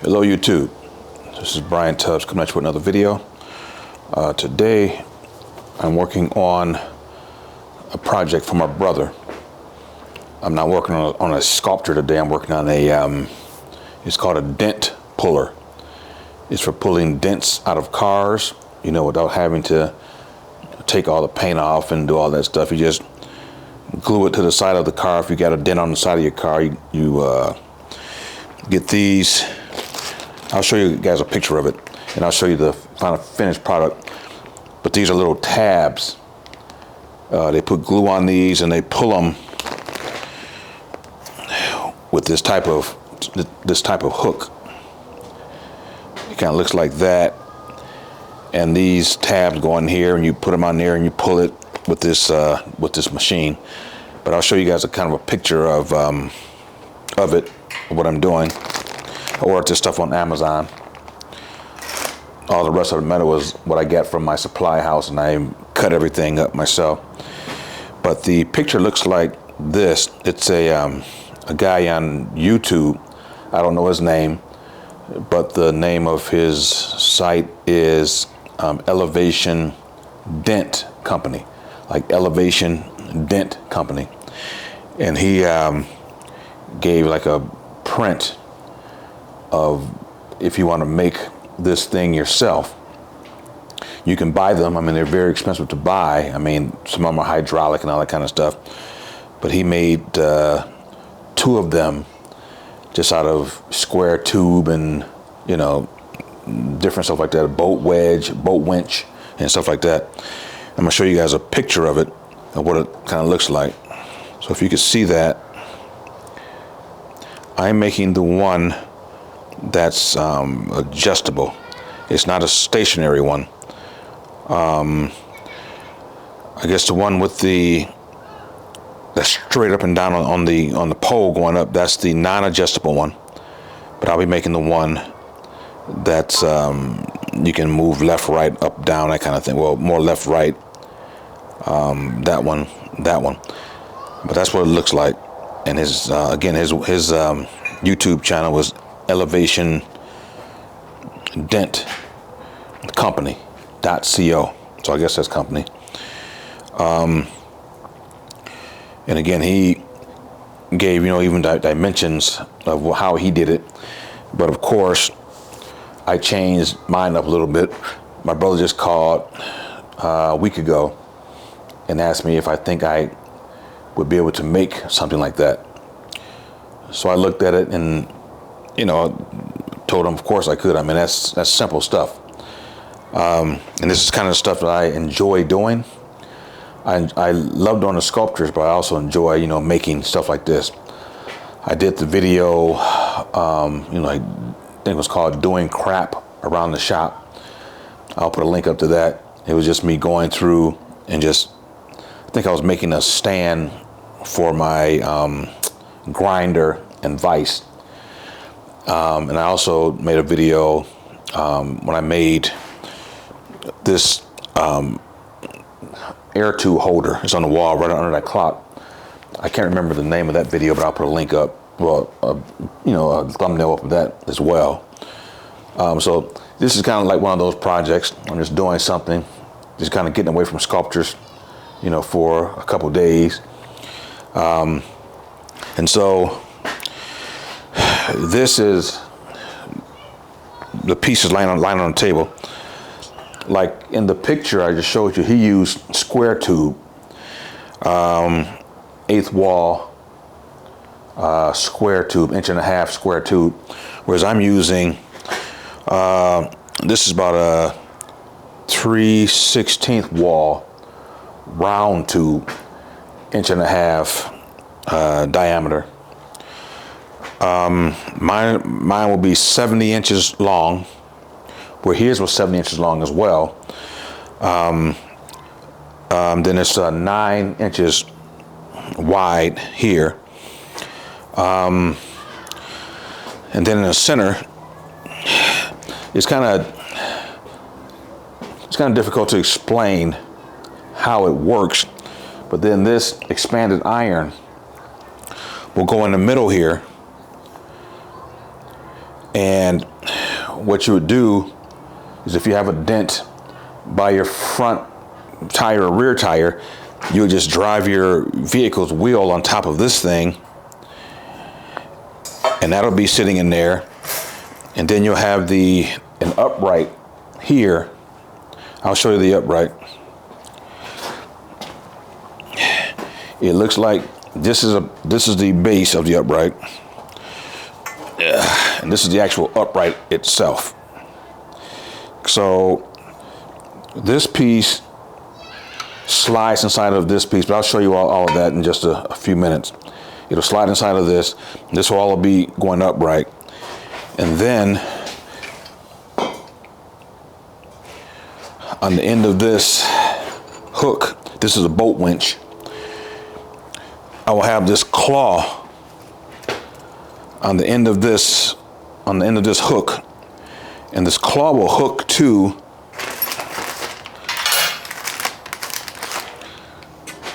Hello YouTube, this is Brian Tubbs coming at you with another video. Today I'm working on a project for my brother. I'm not working on a sculpture today. I'm working on a, it's called a dent puller. It's for pulling dents out of cars, you know, without having to take all the paint off and do all that stuff. You just glue it to the side of the car. If you got a dent on the side of your car, you get these. I'll show you guys a picture of it, and I'll show you the final finished product. But these are little tabs. They put glue on these and they pull them with this type of hook. It kind of looks like that. And these tabs go in here, and you put them on there, and you pull it with this machine. But I'll show you guys a kind of a picture of it, what I'm doing. I ordered this stuff on Amazon. All the rest of the metal was what I got from my supply house, and I cut everything up myself. But the picture looks like this. It's a guy on YouTube. I don't know his name, but the name of his site is Elevation Dent Company, like Elevation Dent Company. And he gave like a print of if you want to make this thing yourself. You can buy them. I mean, they're very expensive to buy. I mean, some of them are hydraulic and all that kind of stuff. But he made 2 of them just out of square tube and, you know, different stuff like that, a boat wedge, boat winch, and stuff like that. I'm gonna show you guys a picture of it and what it kind of looks like. So if you can see that, I'm making the one that's adjustable. It's not a stationary one. I guess the one with that's straight up and down on the pole going up, that's the non-adjustable one. But I'll be making the one that's you can move left, right, up, down, that kind of thing. Well, more left, right. That one. But that's what it looks like. And his again, his YouTube channel was Elevation Dent Company.co. So I guess that's company. And again, he gave, you know, even dimensions of how he did it. But of course, I changed mine up a little bit. My brother just called a week ago and asked me if I think I would be able to make something like that. So I looked at it and, you know, told him of course I could. I mean, that's simple stuff. And this is kind of stuff that I enjoy doing. I love doing the sculptures, but I also enjoy, you know, making stuff like this. I did the video, you know, I think it was called Doing Crap Around the Shop. I'll put a link up to that. It was just me going through and just, I think I was making a stand for my grinder and vise. And I also made a video when I made this air tube holder. It's on the wall right under that clock. I can't remember the name of that video, but I'll put a link up. Well, you know, a thumbnail up of that as well. So this is kind of like one of those projects. I'm just doing something, just kind of getting away from sculptures, you know, for a couple days. And so this is the pieces lying on the table. Like in the picture I just showed you, he used square tube, 1/8 wall square tube, 1.5" square tube, whereas I'm using this is about a 3/16 wall round tube, 1.5" diameter. Mine will be 70 inches long, where his was 70 inches long as well. Then it's 9 inches wide here. And then in the center, it's kind of difficult to explain how it works, but then this expanded iron will go in the middle here, And what you would do is, if you have a dent by your front tire or rear tire, you would just drive your vehicle's wheel on top of this thing, and that'll be sitting in there. And then you'll have an upright here. I'll show you the upright. It looks like this is the base of the upright, and this is the actual upright itself. So this piece slides inside of this piece, but I'll show you all of that in just a few minutes. It'll slide inside of this. This will all be going upright. And then on the end of this hook, this is a bolt winch, I will have this claw on the end of this hook, and this claw will hook to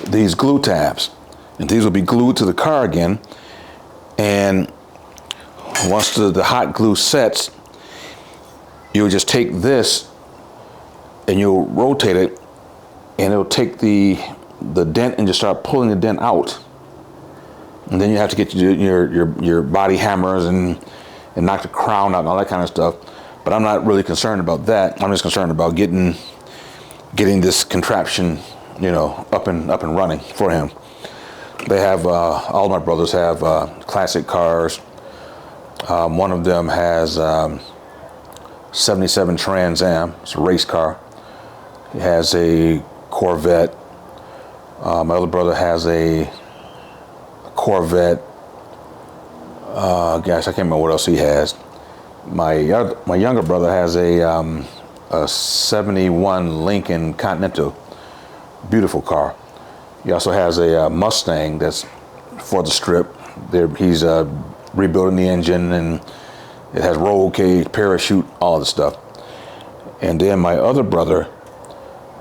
these glue tabs, and these will be glued to the car again. And once the hot glue sets, you'll just take this and you'll rotate it, and it'll take the dent and just start pulling the dent out. And then you have to get your body hammers and knock the crown out and all that kind of stuff. But I'm not really concerned about that. I'm just concerned about getting this contraption, up and running for him. They have all my brothers have classic cars. One of them has 77 Trans Am. It's a race car. He has a Corvette. My other brother has a Corvette. Gosh, I can't remember what else he has. My younger brother has a 71 Lincoln Continental. Beautiful car. He also has a Mustang that's for the strip. He's rebuilding the engine, and it has roll cage, parachute, all of the stuff. And then my other brother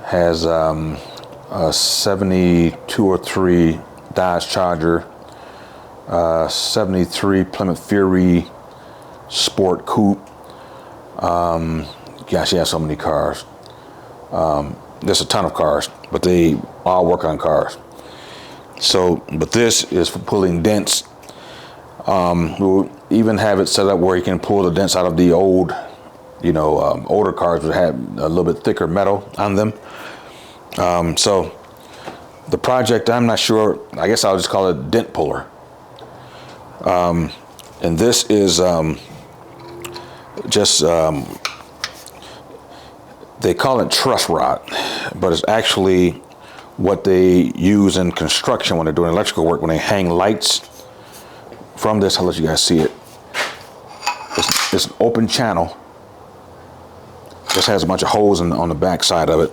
has a 72 or 3 Dodge Charger, 73 Plymouth Fury Sport Coupe. Gosh, he has so many cars. There's a ton of cars, but they all work on cars. So, but this is for pulling dents. We'll even have it set up where you can pull the dents out of the old, older cars that had a little bit thicker metal on them. So the project, I'm not sure, I guess I'll just call it dent puller. And this is they call it truss rod, but it's actually what they use in construction when they're doing electrical work, when they hang lights from this. I'll let you guys see it. It's an open channel. This has a bunch of holes on the back side of it.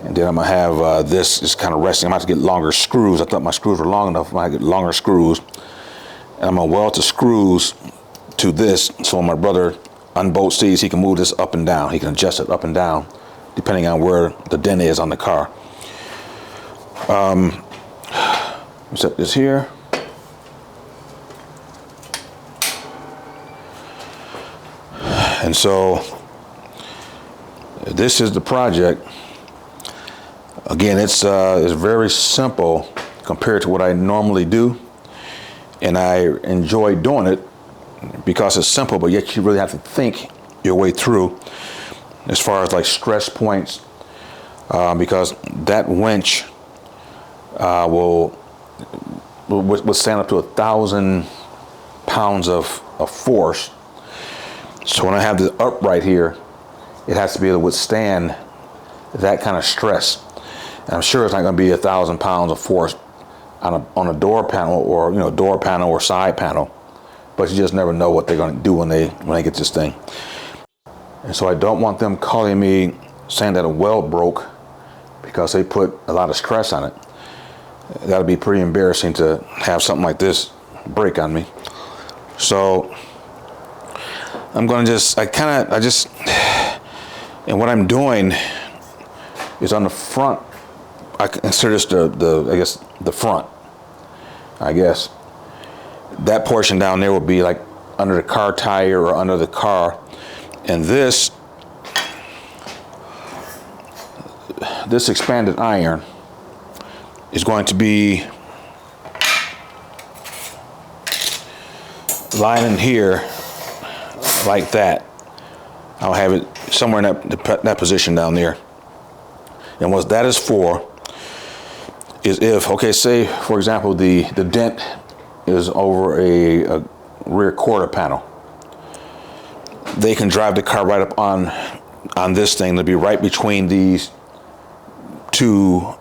And then I'm gonna have this is kind of resting. I'm gonna have to get longer screws. I thought my screws were long enough. I'm gonna get longer screws. And I'm gonna weld the screws to this, so when my brother unbolts these, he can move this up and down. He can adjust it up and down depending on where the dent is on the car. Set this here. And so this is the project. Again, it's very simple compared to what I normally do, and I enjoy doing it because it's simple, but yet you really have to think your way through as far as like stress points, because that winch will stand up to 1,000 pounds of force. So when I have the upright here, it has to be able to withstand that kind of stress. And I'm sure it's not going to be 1,000 pounds of force on a door panel, or door panel or side panel, but you just never know what they're going to do when they get this thing. And so I don't want them calling me saying that a weld broke because they put a lot of stress on it. That'd be pretty embarrassing to have something like this break on me. So I'm going to and what I'm doing is on the front. I consider this the front. I guess that portion down there will be like under the car tire or under the car. And this expanded iron is going to be lying in here like that. I'll have it somewhere in that position down there. And what that is for is if, okay, say for example the dent is over a rear quarter panel. They can drive the car right up on this thing. It'll be right between these two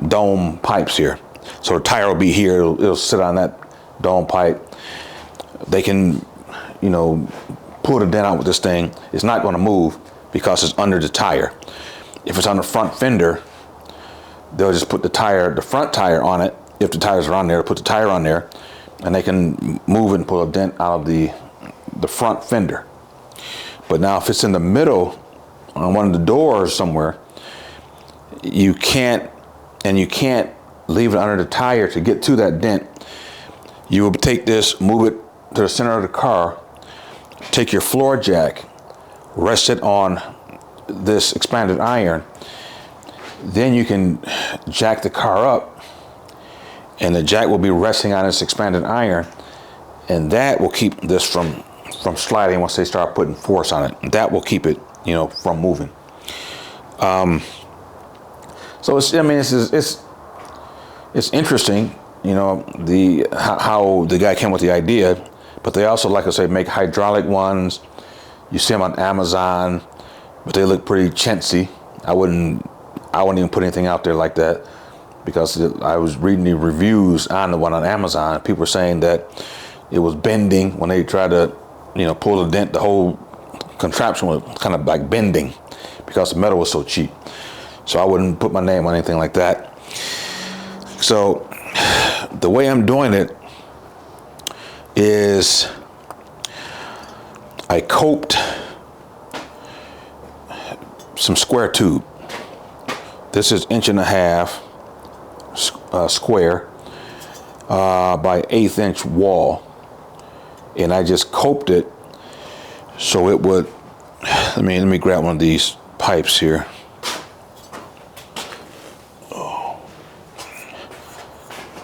dome pipes here. So the tire will be here. It'll sit on that dome pipe. They can, you know, pull the dent out with this thing. It's not going to move because it's under the tire. If it's on the front fender, they'll just put the front tire on it. If the tires are on there, put the tire on there, and they can move and pull a dent out of the front fender. But now if it's in the middle on one of the doors somewhere, you can't leave it under the tire to get to that dent. You will take this, move it to the center of the car, take your floor jack, rest it on this expanded iron, then you can jack the car up, and the jack will be resting on this expanded iron, and that will keep this from sliding once they start putting force on it. That will keep it, you know, from moving. So it's interesting, you know, how the guy came with the idea. But they also, like I say, make hydraulic ones. You see them on Amazon, but they look pretty chintzy. I wouldn't even put anything out there like that, because I was reading the reviews on the one on Amazon. People were saying that it was bending when they tried to, you know, pull the dent. The whole contraption was kind of like bending because the metal was so cheap. So I wouldn't put my name on anything like that. So the way I'm doing it is I coped some square tube. This is 1.5 inch square by 1/8 inch wall, and I just coped it so it would. Let me grab one of these pipes here.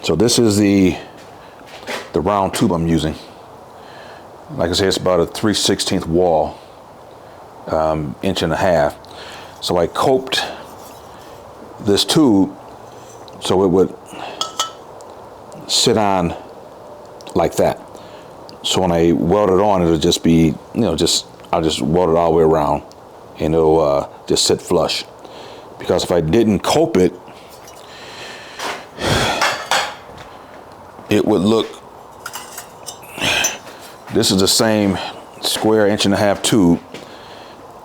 So this is the round tube I'm using. Like I say, it's about a 3/16 wall, 1.5 inches. So I coped this tube so it would sit on like that. So when I weld it on, it'll just be, you know, I'll just weld it all the way around, and it'll just sit flush. Because if I didn't cope it, it would look. This is the same square 1.5 inch tube.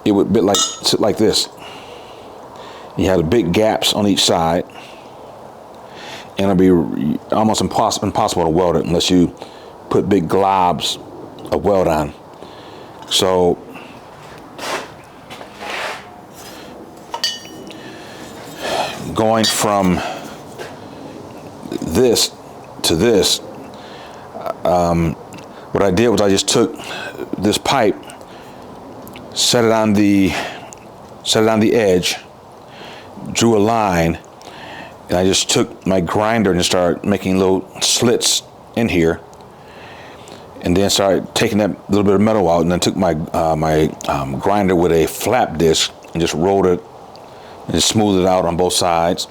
It would sit like this. You have the big gaps on each side, and it'll be almost impossible to weld it unless you put big globs of weld on. So going from this to this, what I did was I just took this pipe, set it on the edge, drew a line, and I just took my grinder and started making little slits in here, and then started taking that little bit of metal out, and then took my grinder with a flap disc and just rolled it and just smoothed it out on both sides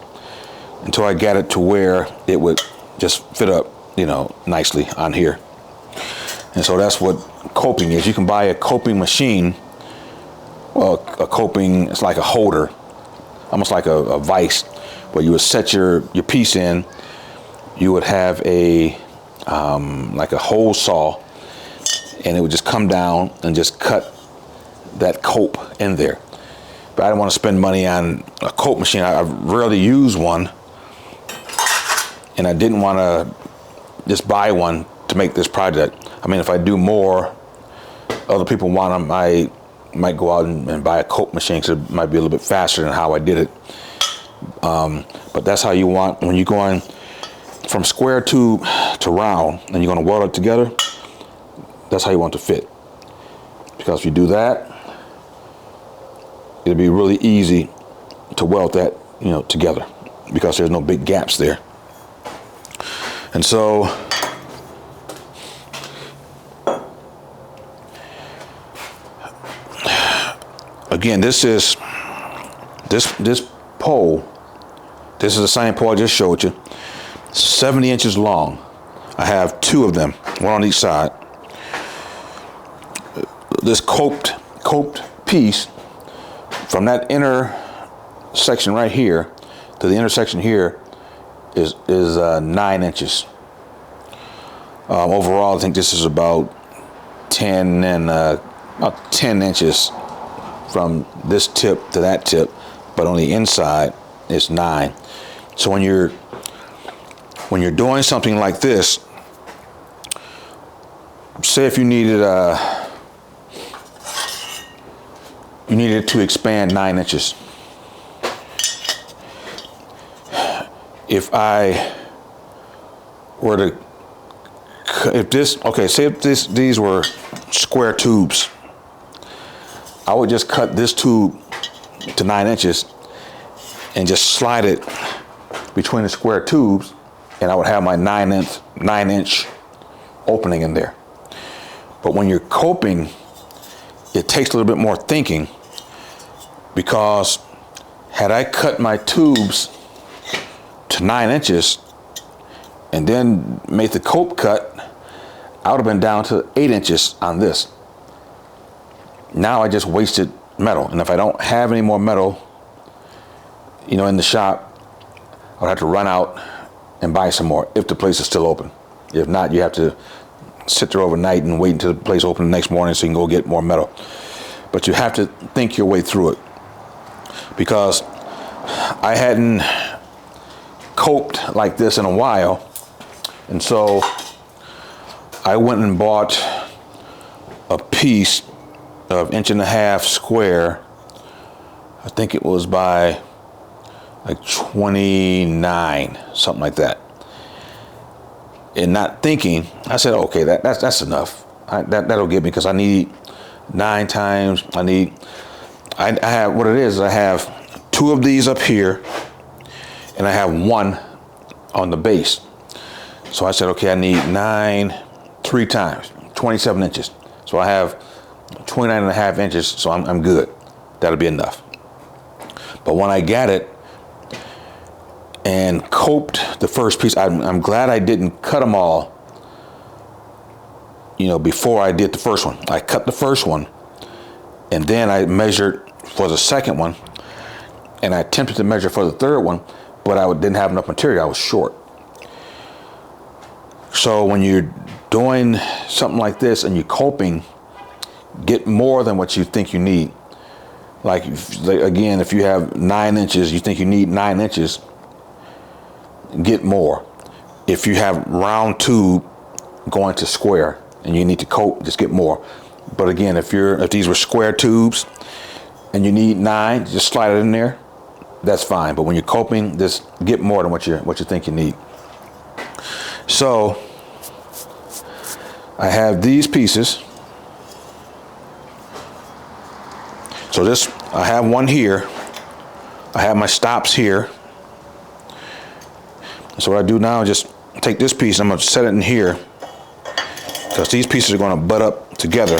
until I got it to where it would just fit up, you know, nicely on here. And so that's what coping is. You can buy a coping machine. Well, a coping, it's like a holder, almost like a vise, where you would set your piece in. You would have a like a hole saw, and it would just come down and just cut that cope in there. But I didn't want to spend money on a cope machine. I rarely use one, and I didn't want to just buy one to make this project. I mean, if I do more, other people want them, I might go out and buy a cope machine, because it might be a little bit faster than how I did it. But that's how you want, when you're going from square tube to round, and you're going to weld it together, that's how you want it to fit. Because if you do that, it'll be really easy to weld that, you know, together, because there's no big gaps there. And so again, this pole, this is the same pole I just showed you, 70 inches long. I have 2 of them, one on each side. This coped piece from that inner section right here to the intersection here is 9 inches. Overall, I think this is about 10 inches from this tip to that tip, but on the inside it's 9. So when you're doing something like this, say if you needed to expand 9 inches. If I were to, say if these were square tubes, I would just cut this tube to 9 inches and just slide it between the square tubes, and I would have my 9-inch opening in there. But when you're coping, it takes a little bit more thinking, because had I cut my tubes to 9 inches and then made the cope cut, I would have been down to 8 inches on this. Now I just wasted metal, and if I don't have any more metal, you know, in the shop, I'll have to run out and buy some more if the place is still open. If not, you have to sit there overnight and wait until the place opens the next morning so you can go get more metal. But you have to think your way through it, because I hadn't coped like this in a while, and so I went and bought a piece of 1.5 inch square. I think it was by like 29, something like that. And not thinking, I said, okay, that's enough. That'll get me, because I need 9 times. I have, what it is, I have 2 of these up here, and I have 1 on the base. So I said, okay, I need 9 3 times, 27 inches. So I have 29.5 inches, so I'm good. That'll be enough. But when I got it and coped the first piece, I'm glad I didn't cut them all, you know, before I did the first one. I cut the first one, and then I measured for the second one, and I attempted to measure for the third one, but I didn't have enough material. I was short. So when you're doing something like this and you're coping, get more than what you think you need. Like, again, if you have 9 inches, you think you need 9 inches, get more. If you have round tube going to square and you need to cope, just get more. But again, if these were square tubes and you need 9, just slide it in there. That's fine. But when you're coping, just get more than what you think you need. So I have these pieces. So this, I have one here. I have my stops here. So what I do now is just take this piece, I'm going to set it in here, because these pieces are going to butt up together,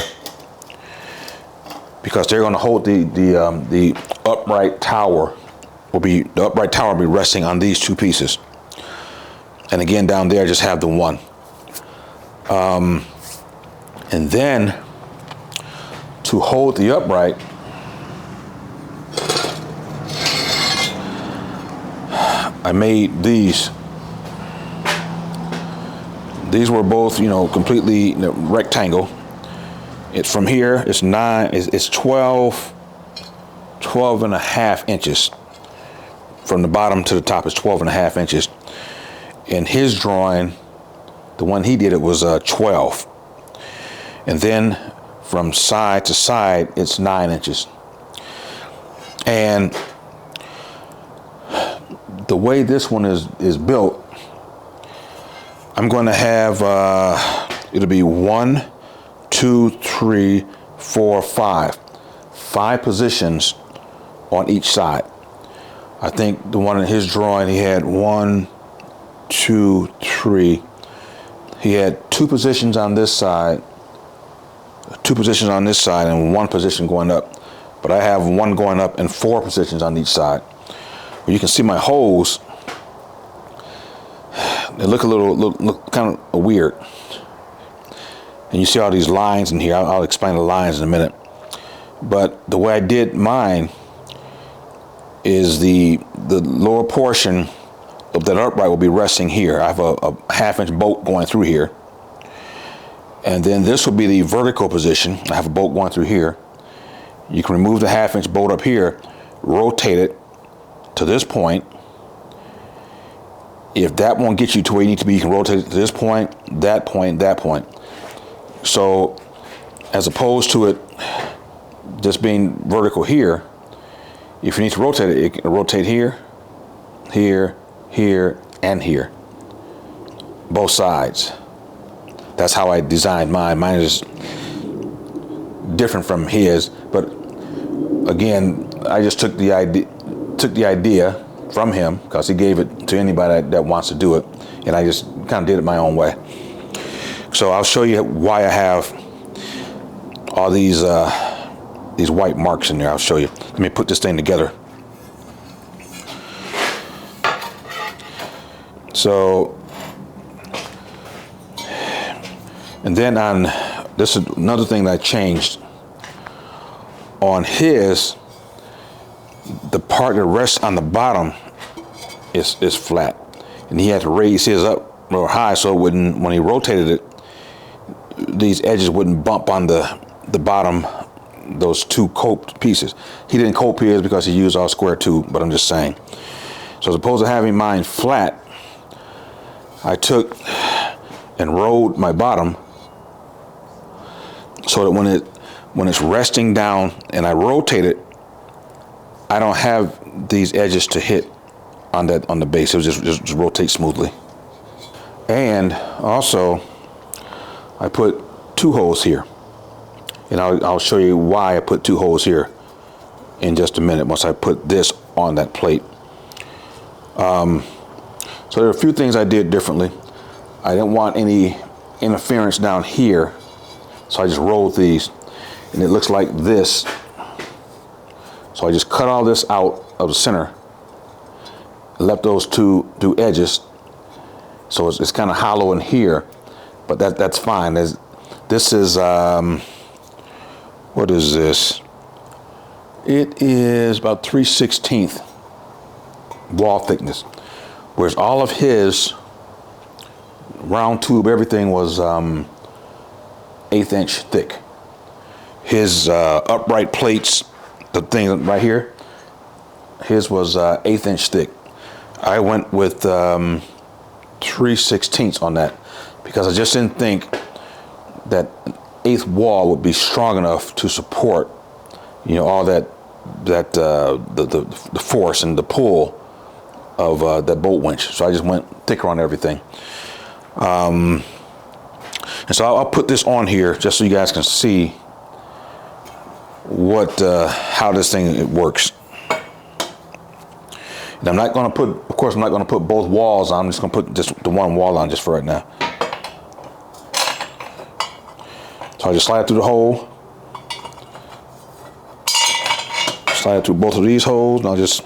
because they're going to hold the upright tower will be resting on these 2 pieces. And again, down there I just have the 1. And then to hold the upright, I made these. These were both, you know, completely rectangle. It's from here, it's 12 and a half inches. From the bottom to the top is 12 and a half inches. In his drawing, the one he did, it was 12. And then from side to side, it's 9 inches. And the way this one is built, I'm going to have, it'll be 1, 2, 3, 4, 5. 5 positions on each side. I think the one in his drawing, he had 1, 2, 3. He had 2 positions on this side, 2 positions on this side, and 1 position going up. But I have 1 going up and 4 positions on each side. Well, you can see my holes. They look a look kind of weird. And you see all these lines in here. I'll explain the lines in a minute. But the way I did mine is the lower portion of that upright will be resting here. I have a 1/2 inch bolt going through here. And then this will be the vertical position. I have a bolt going through here. You can remove the 1/2 inch bolt up here, rotate it to this point. If that won't get you to where you need to be, you can rotate it to this point, that point, that point. So as opposed to it just being vertical here, if you need to rotate it, it can rotate here, here, here, and here. Both sides. That's how I designed mine. Mine is different from his, but again, I just took the idea from him because he gave it to anybody that wants to do it, and I just kind of did it my own way. So I'll show you why I have all these white marks in there. I'll show you. Let me put this thing together. So, and then on this is another thing that I changed. On his, the part that rests on the bottom is flat, and he had to raise his up real high so it wouldn't, when he rotated it, these edges wouldn't bump on the bottom, those 2 coped pieces. He didn't cope his because he used all square tube, but I'm just saying. So as opposed to having mine flat, I took and rolled my bottom so that when it's resting down and I rotate it, I don't have these edges to hit on the base. It will just rotate smoothly. And also, I put 2 holes here, and I'll show you why I put 2 holes here in just a minute once I put this on that plate. So there are a few things I did differently. I didn't want any interference down here, so I just rolled these, and it looks like this. So I just cut all this out of the center, left those two edges, so it's kind of hollow in here, but that's fine. This is what is this? It is about 3/16 wall thickness, whereas all of his round tube, everything was 1/8 inch thick. His upright plates, the thing right here, his was 1/8 inch thick. I went with 3/16 on that because I just didn't think that 1/8 wall would be strong enough to support, all the force and the pull of that bolt winch. So I just went thicker on everything. And so I'll put this on here just so you guys can see how this thing works. And I'm not going to put, of course, I'm not going to put both walls on. I'm just going to put just the one wall on just for right now. So I just slide it through the hole. Slide it through both of these holes, and I'll just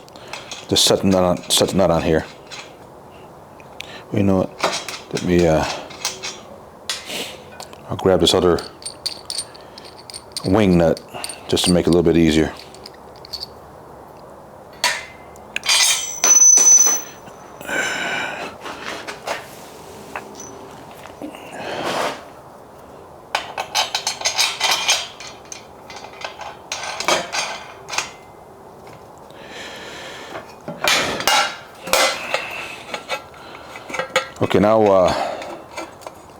set the nut on here. You know what? Let me, I'll grab this other wing nut just to make it a little bit easier. Okay, now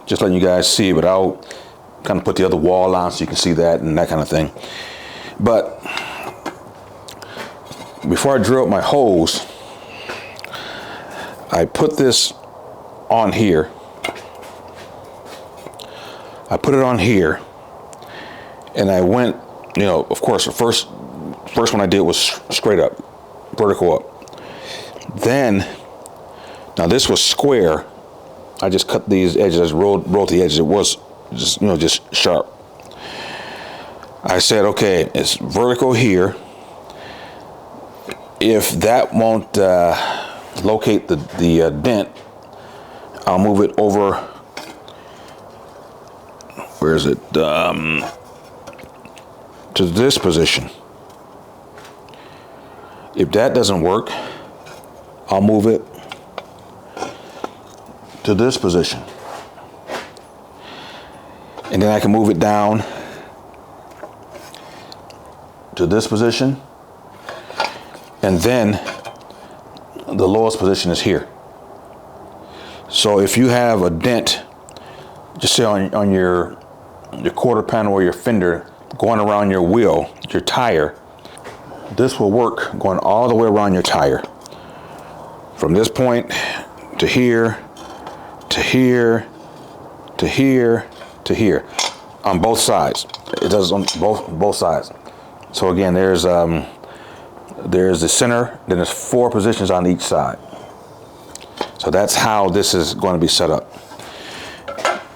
just letting you guys see, but I'll kind of put the other wall on so you can see that and that kind of thing. But before I drill my holes, I put this on here I put it on here, and I went, you know, of course, the first one I did was straight up, vertical up. Then, now this was square. I just cut these edges, I just rolled the edges. It was just, you know, just sharp. I said, okay, it's vertical here. If that won't locate the dent, I'll move it over. Where is it? To this position. If that doesn't work, I'll move it to this position. And then I can move it down to this position. And then the lowest position is here. So if you have a dent, just say on your quarter panel or your fender going around your wheel, your tire, this will work going all the way around your tire. From this point to here, to here, to here, to here, on both sides. It does on both sides. So again, there's the center, then there's 4 positions on each side. So that's how this is going to be set up.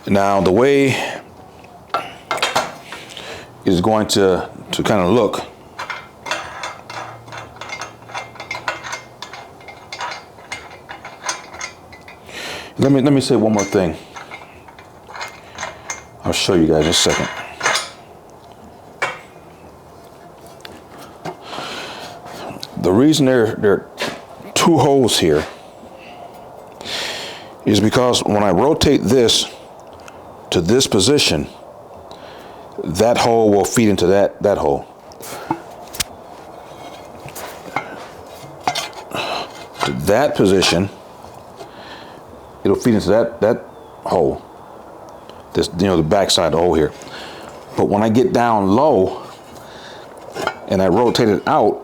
Now the way it's going to kind of look, let me say one more thing. I'll show you guys in a second. The reason there are 2 holes here is because when I rotate this to this position, that hole will feed into that hole. To that position, it'll feed into that hole. This, you know, the back side of the hole here. But when I get down low and I rotate it out,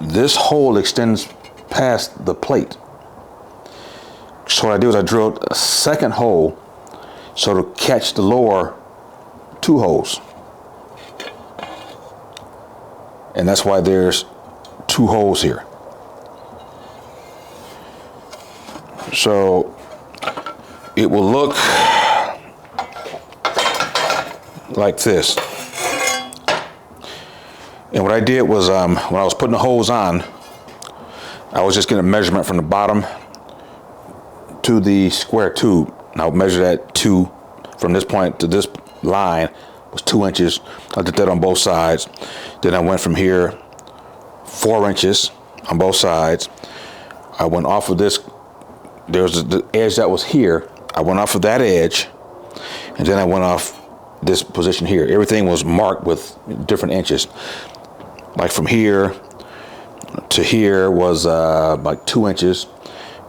this hole extends past the plate. So what I do is I drilled a second hole so to catch the lower 2 holes. And that's why there's 2 holes here. So it will look like this. And what I did was when I was putting the holes on, I was just getting a measurement from the bottom to the square tube. And I'll measure that from this point to this line was 2 inches. I did that on both sides. Then I went from here 4 inches on both sides. I went off of this. There's the edge that was here. I went off of that edge, and then I went off this position here. Everything was marked with different inches. Like from here to here was like 2 inches.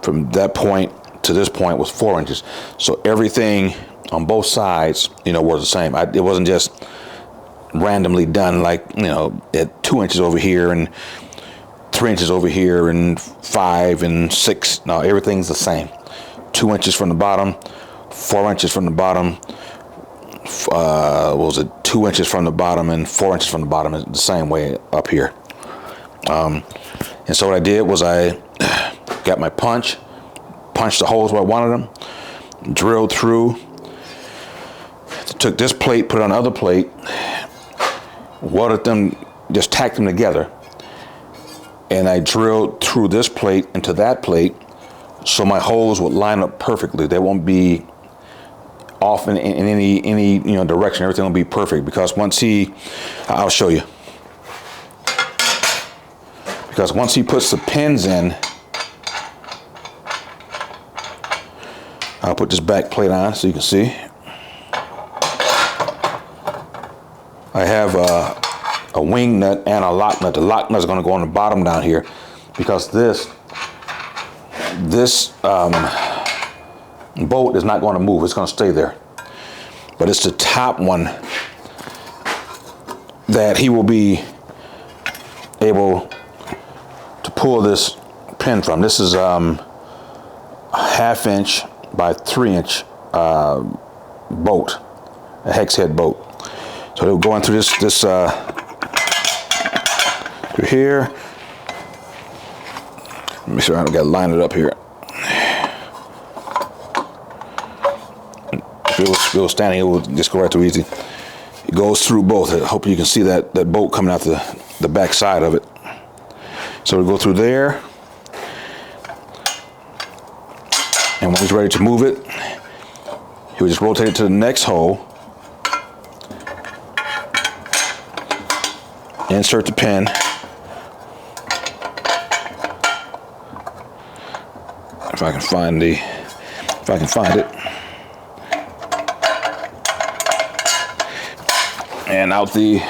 From that point to this point was 4 inches. So everything on both sides, you know, was the same. It wasn't just randomly done, like, you know, at 2 inches over here and 3 inches over here and 5 and 6. No, everything's the same. 2 inches from the bottom, 4 inches from the bottom. What was it? 2 inches from the bottom and 4 inches from the bottom is the same way up here. And so what I did was I got my punched the holes where I wanted them, drilled through, took this plate, put it on the other plate, welded them, just tacked them together. And I drilled through this plate into that plate so my holes would line up perfectly. They won't be off in any you know, direction. Everything will be perfect, because I'll show you. Because once he puts the pins in, I'll put this back plate on so you can see. I have a wing nut and a lock nut. The lock nut is going to go on the bottom down here, because this bolt is not going to move. It's going to stay there. But it's the top one that he will be able to pull this pin from. This is 1/2 1/2 inch by 3 inch bolt, a hex head bolt. So it'll go in through this through here. Make sure I got to line it up here. If it was standing, it would just go right through easy. It goes through both. I hope you can see that bolt coming out the back side of it. So we'll go through there. And when he's ready to move it, he'll just rotate it to the next hole. Insert the pin. If I can find it. And out the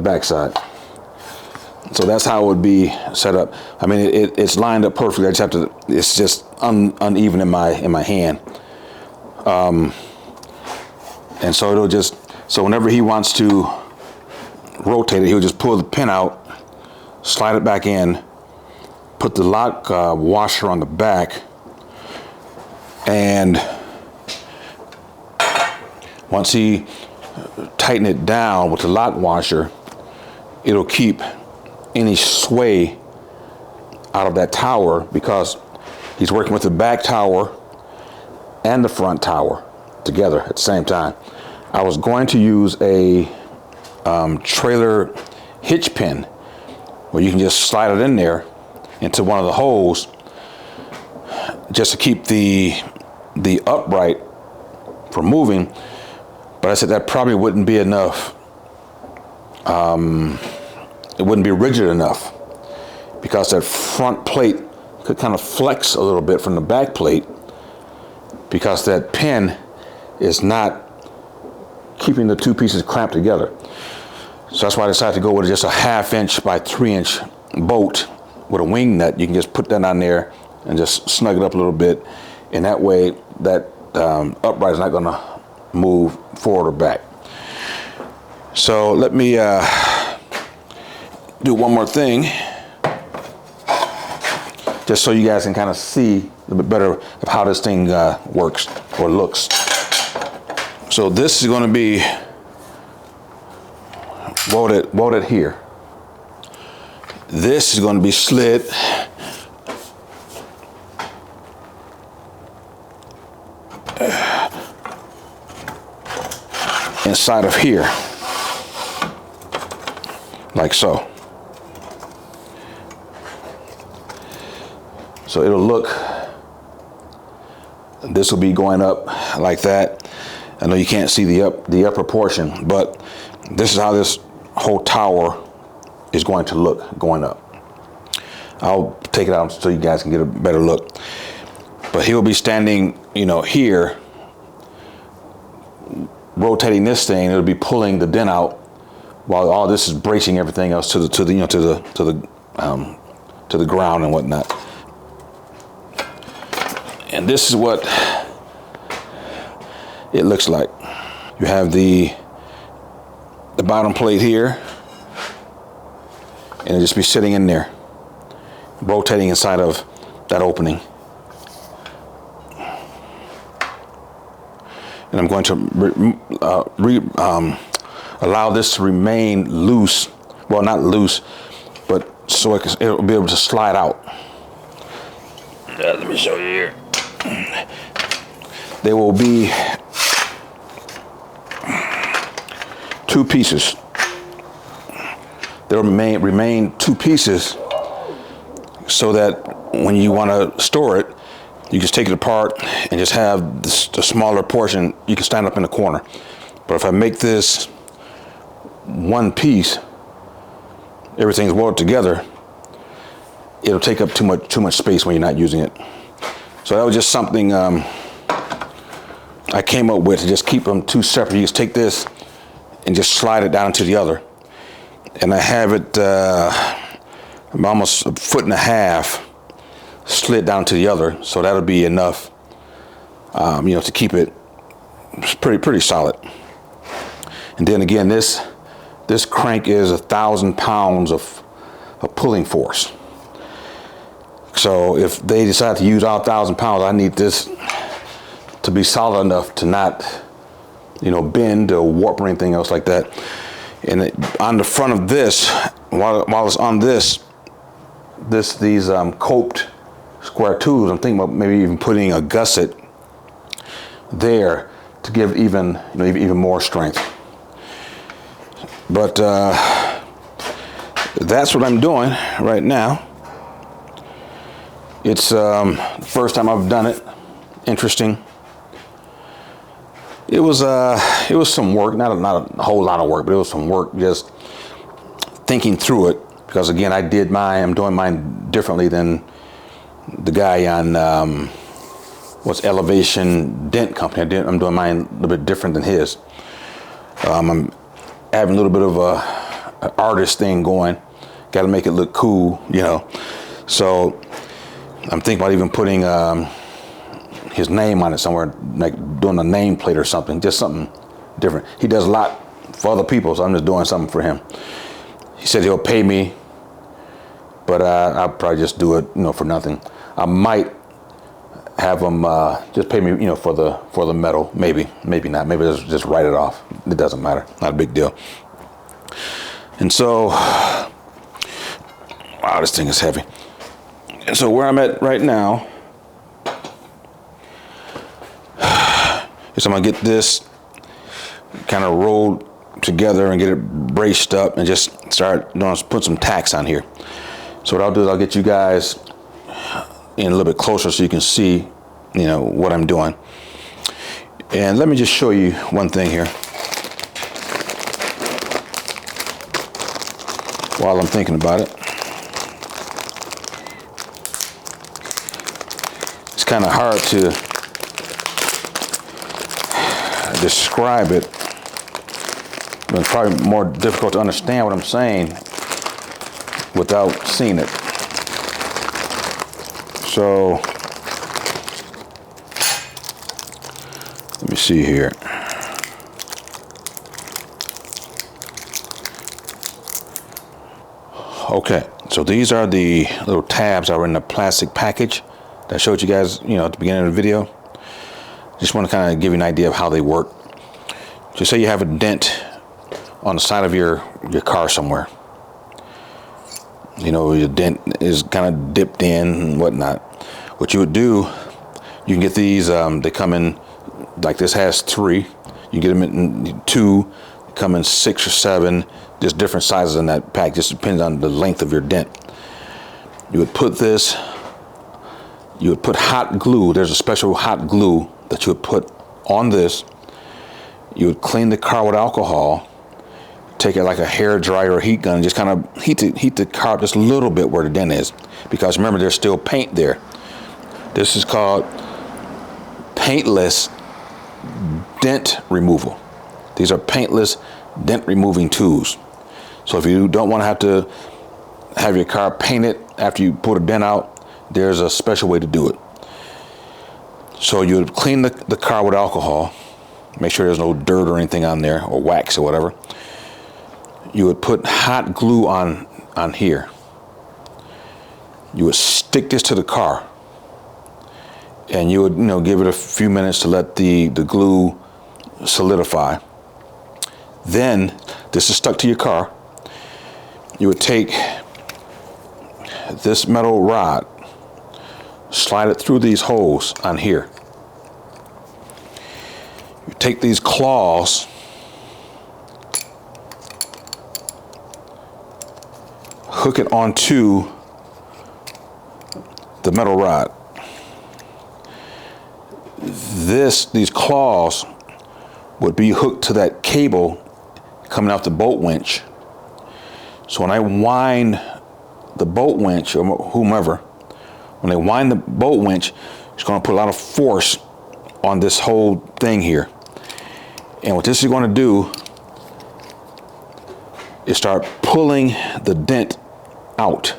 back side. So that's how it would be set up. I mean, it's lined up perfectly. I just have to. It's just uneven in my hand. And so it'll just. So whenever he wants to rotate it, he'll just pull the pin out, slide it back in, put the lock washer on the back, and once he tighten it down with the lock washer, it'll keep any sway out of that tower, because he's working with the back tower and the front tower together at the same time. I was going to use a trailer hitch pin where you can just slide it in there into one of the holes just to keep the upright from moving. But I said that probably wouldn't be enough. It wouldn't be rigid enough, because that front plate could kind of flex a little bit from the back plate, because that pin is not keeping the two pieces clamped together. So that's why I decided to go with just a 1/2 inch by 3 inch bolt with a wing nut. You can just put that on there and just snug it up a little bit, and that way that upright is not going to move forward or back. So let me do one more thing, just so you guys can kind of see a little bit better of how this thing works or looks. So this is going to be welded here. This is going to be slid inside of here, like so. So it'll look, this will be going up like that. I know you can't see the upper portion, but this is how this whole tower is going to look going up. I'll take it out so you guys can get a better look. But he'll be standing, here, rotating this thing. It'll be pulling the dent out while all this is bracing everything else to the ground and whatnot. And this is what it looks like. You have the bottom plate here, and it'll just be sitting in there, rotating inside of that opening. And I'm going to allow this to remain loose. Well, not loose, but so it'll be able to slide out. Let me show you here. There will be 2 pieces. There will remain 2 pieces, so that when you want to store it, you just take it apart and just have the smaller portion. You can stand up in the corner. But if I make this one piece, everything's welded together, it'll take up too much space when you're not using it. So that was just something I came up with to just keep them 2 separate. You just take this and just slide it down into the other. And I have it almost 1.5 feet slid down to the other, so that'll be enough, to keep it pretty solid. And then again, this crank is 1,000 pounds of pulling force. So if they decide to use all 1,000 pounds, I need this to be solid enough to not, you know, bend or warp or anything else like that. And on the front of this, while it's on these coped square tubes, I'm thinking about maybe even putting a gusset there to give even, you know, even more strength. But that's what I'm doing right now. It's the first time I've done it. Interesting. It was some work, not a whole lot of work, but it was some work just thinking through it. Because again, I'm doing mine differently than the guy on what's Elevation Dent company. I'm doing mine a little bit different than his. I'm having a little bit of an artist thing going. Got to make it look cool, you know. So I'm thinking about even putting his name on it somewhere, like doing a nameplate or something, just something different. He does a lot for other people, so I'm just doing something for him. He said he'll pay me, but I'll probably just do it, you know, for nothing. I might have him just pay me, you know, for the metal. Maybe not. Maybe just write it off. It doesn't matter. Not a big deal. And so, wow, this thing is heavy. And so where I'm at right now is I'm gonna get this kind of rolled together and get it braced up and just start put some tacks on here. So what I'll do is I'll get you guys in a little bit closer so you can see, you know, what I'm doing. And let me just show you one thing here while I'm thinking about it. It's kind of hard to describe it, but it's probably more difficult to understand what I'm saying without seeing it. So let me see here. Okay, so these are the little tabs that were in the plastic package that I showed you guys, you know, at the beginning of the video. Just want to kind of give you an idea of how they work. Just say you have a dent on the side of your car somewhere. You know, your dent is kind of dipped in and whatnot. What you would do, you can get these, they come in, like this has 3. You get them in 2, come in 6 or 7, just different sizes in that pack, just depends on the length of your dent. You would put this, you would put hot glue, there's a special hot glue that you would put on this. You would clean the car with alcohol, take it like a hair dryer or heat gun, and just kind of heat the car just a little bit where the dent is. Because remember, there's still paint there. This is called paintless dent removal. These are paintless dent removing tools. So if you don't want to have your car painted after you put a dent out, there's a special way to do it. So you would clean the car with alcohol, make sure there's no dirt or anything on there, or wax or whatever. You would put hot glue on here. You would stick this to the car, and you would, you know, give it a few minutes to let the glue solidify. Then this is stuck to your car. You would take this metal rod, slide it through these holes on here. You take these claws, hook it onto the metal rod. These claws would be hooked to that cable coming out the bolt winch. So when I wind the bolt winch, or whomever, when they wind the bolt winch, it's going to put a lot of force on this whole thing here. And what this is going to do is start pulling the dent out.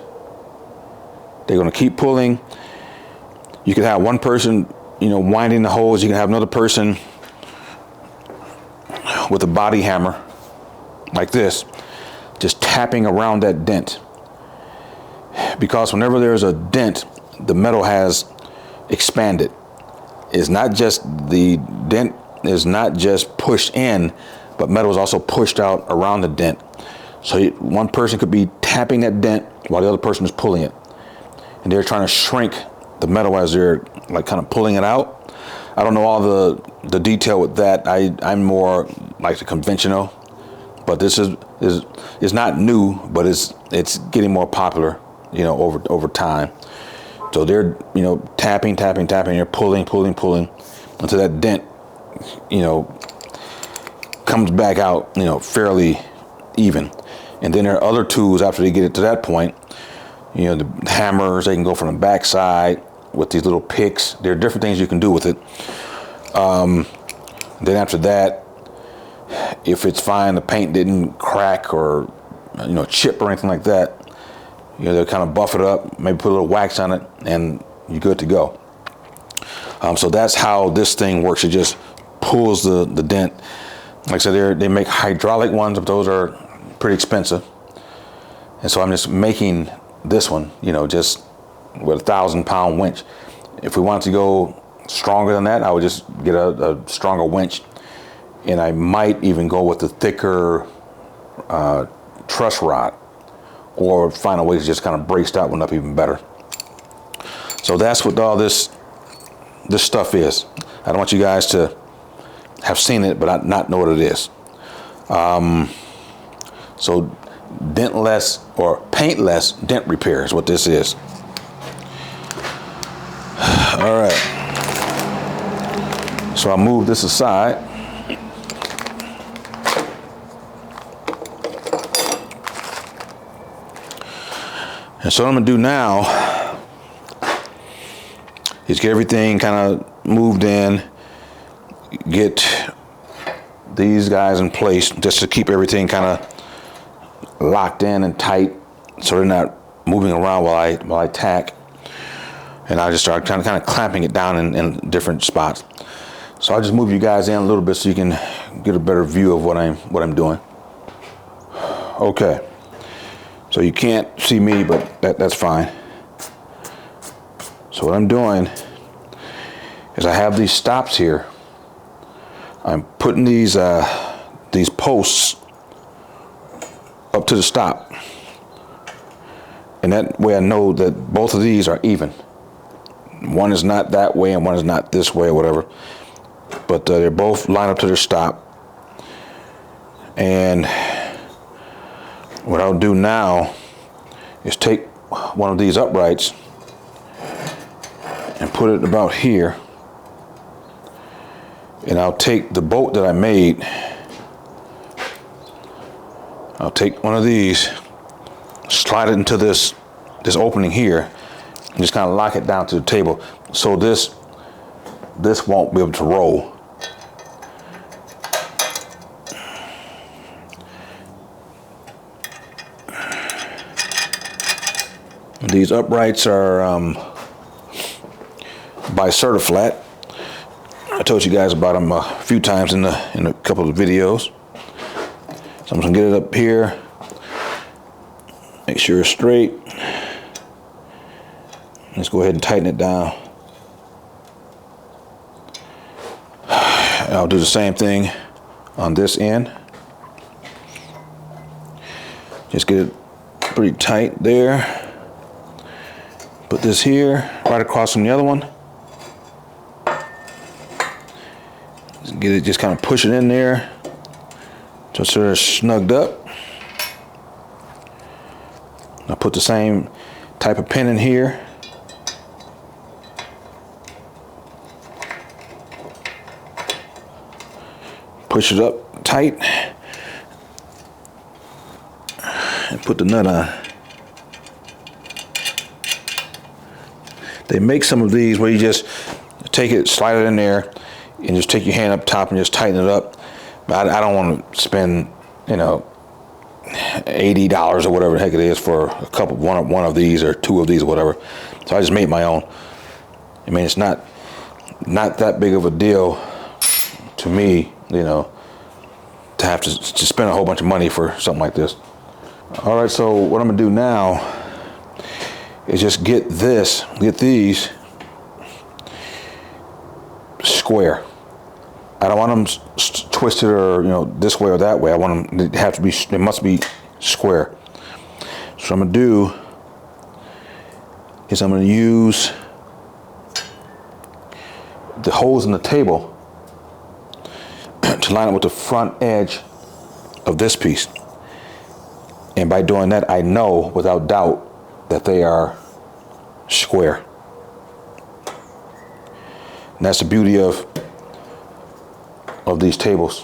They're going to keep pulling. You could have one person, you know, winding the holes. You can have another person with a body hammer like this, just tapping around that dent. Because whenever there's a dent, the metal has expanded. It's not just the dent is not just pushed in, but metal is also pushed out around the dent. So one person could be tapping that dent while the other person is pulling it, and they're trying to shrink the metal as they're like kind of pulling it out. I don't know all the detail with that. I'm more like the conventional, but this is not new, but it's getting more popular, you know, over time. So they're, you know, tapping, they're pulling until that dent, you know, comes back out, you know, fairly even. And then there are other tools after they get it to that point. You know, the hammers, they can go from the backside with these little picks. There are different things you can do with it. Then after that, if it's fine, the paint didn't crack or, you know, chip or anything like that, you know, they'll kind of buff it up, maybe put a little wax on it, and you're good to go. So that's how this thing works. It just pulls the dent. Like I said, they make hydraulic ones, but those are pretty expensive. And so I'm just making this one, you know, just with a 1,000-pound winch. If we wanted to go stronger than that, I would just get a stronger winch, and I might even go with the thicker truss rod, or find a way to just kind of brace that one up even better. So that's what all this stuff is. I don't want you guys to have seen it but not know what it is. So dentless or paintless dent repair is what this is. All right. So I'll move this aside. And so what I'm gonna do now is get everything kind of moved in, get these guys in place just to keep everything kind of locked in and tight so they're not moving around while I tack. And I just start kind of clamping it down in different spots. So I'll just move you guys in a little bit so you can get a better view of what I'm doing. Okay. So you can't see me, but that's fine. So what I'm doing is I have these stops here. I'm putting these posts up to the stop. And that way I know that both of these are even. One is not that way and one is not this way or whatever. But they're both lined up to their stop. And what I'll do now is take one of these uprights and put it about here. And I'll take the bolt that I made. I'll take one of these, slide it into this opening here, and just kind of lock it down to the table. So this won't be able to roll. These uprights are by Certiflat. I told you guys about them a few times in a couple of videos. So I'm just gonna get it up here, make sure it's straight. Let's go ahead and tighten it down. And I'll do the same thing on this end. Just get it pretty tight there. Put this here, right across from the other one. Get it, just kind of push it in there so it's sort of snugged up. I'll put the same type of pin in here. Push it up tight and put the nut on. They make some of these where you just take it, slide it in there, and just take your hand up top and just tighten it up. But I don't want to spend, you know, $80 or whatever the heck it is for one of these or two of these or whatever. So I just made my own. I mean, it's not that big of a deal to me, you know, to have to spend a whole bunch of money for something like this. All right, so what I'm gonna do now is just get these square. I don't want them twisted or, you know, this way or that way. I want them to have to be, they must be square. So what I'm gonna do is I'm gonna use the holes in the table to line up with the front edge of this piece. And by doing that, I know without doubt that they are square. And that's the beauty of these tables.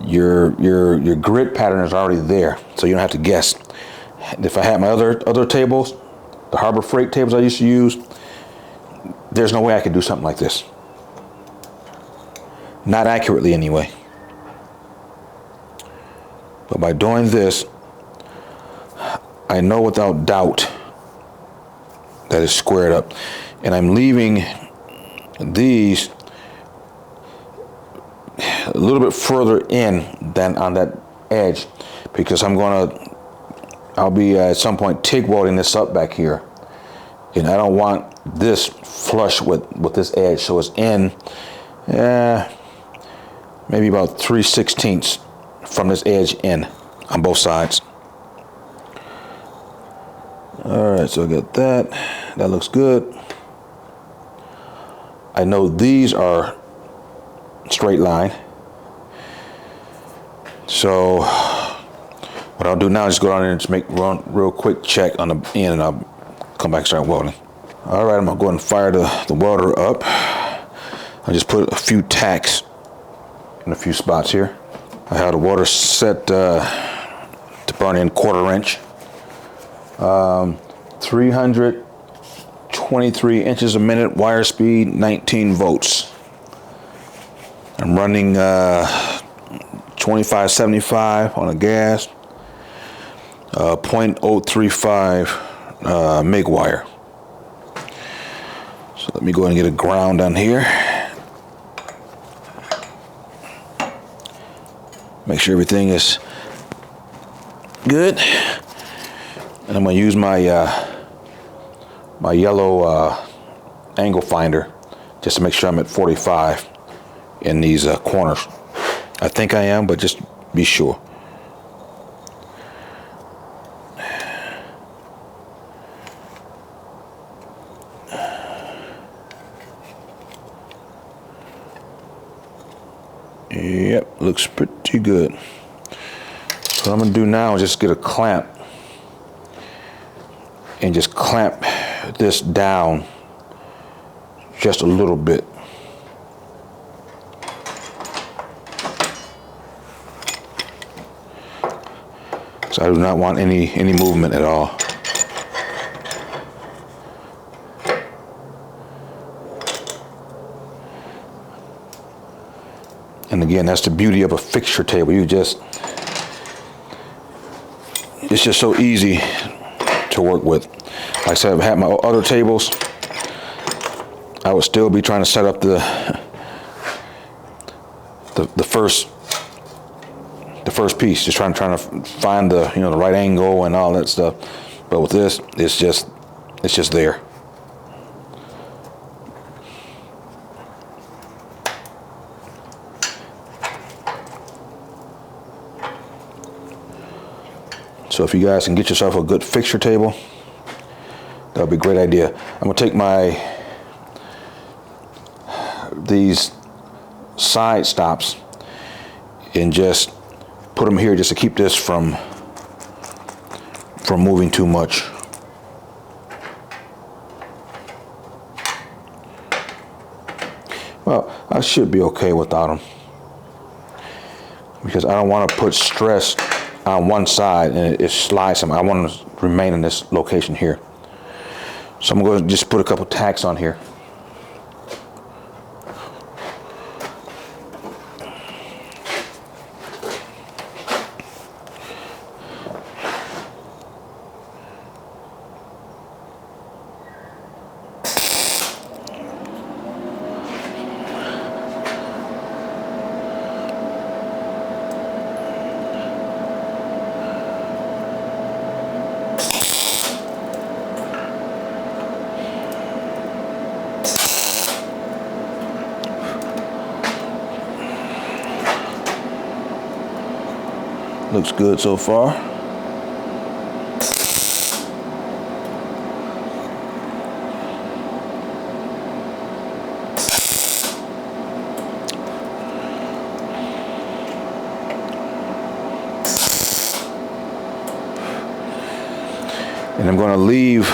Your grid pattern is already there, so you don't have to guess. If I had my other tables, the Harbor Freight tables I used to use, there's no way I could do something like this. Not accurately anyway. But by doing this, I know without doubt that it's squared up. And I'm leaving these a little bit further in than on that edge, because I'll be at some point TIG welding this up back here. And I don't want this flush with this edge, so it's in maybe about 3/16 from this edge in on both sides. All right, so I got that. That looks good. I know these are straight line. So what I'll do now is just go down there and just make one real quick check on the end, and I'll come back and start welding. All right, I'm gonna go ahead and fire the welder up. I just put a few tacks in a few spots here. I have the welder set to burn in 1/4 inch. 323 inches a minute, wire speed, 19 volts. I'm running 2575 on a gas, 0.035 MIG wire. So let me go ahead and get a ground on here. Make sure everything is good. And I'm going to use my my yellow angle finder just to make sure I'm at 45 in these corners. I think I am, but just be sure. Yep, looks pretty good. So what I'm going to do now is just get a clamp and just clamp this down just a little bit. So I do not want any movement at all. And again, that's the beauty of a fixture table. It's just so easy to work with. Like I said, if I had my other tables, I would still be trying to set up the first piece, just trying to find the the right angle and all that stuff. But with this, it's just there. So if you guys can get yourself a good fixture table, that would be a great idea. I'm gonna take these side stops and just put them here just to keep this from moving too much. Well, I should be okay without them, because I don't want to put stress on one side and it slides them. I want to remain in this location here. So I'm going to just put a couple tacks on here. Looks good so far. And I'm going to leave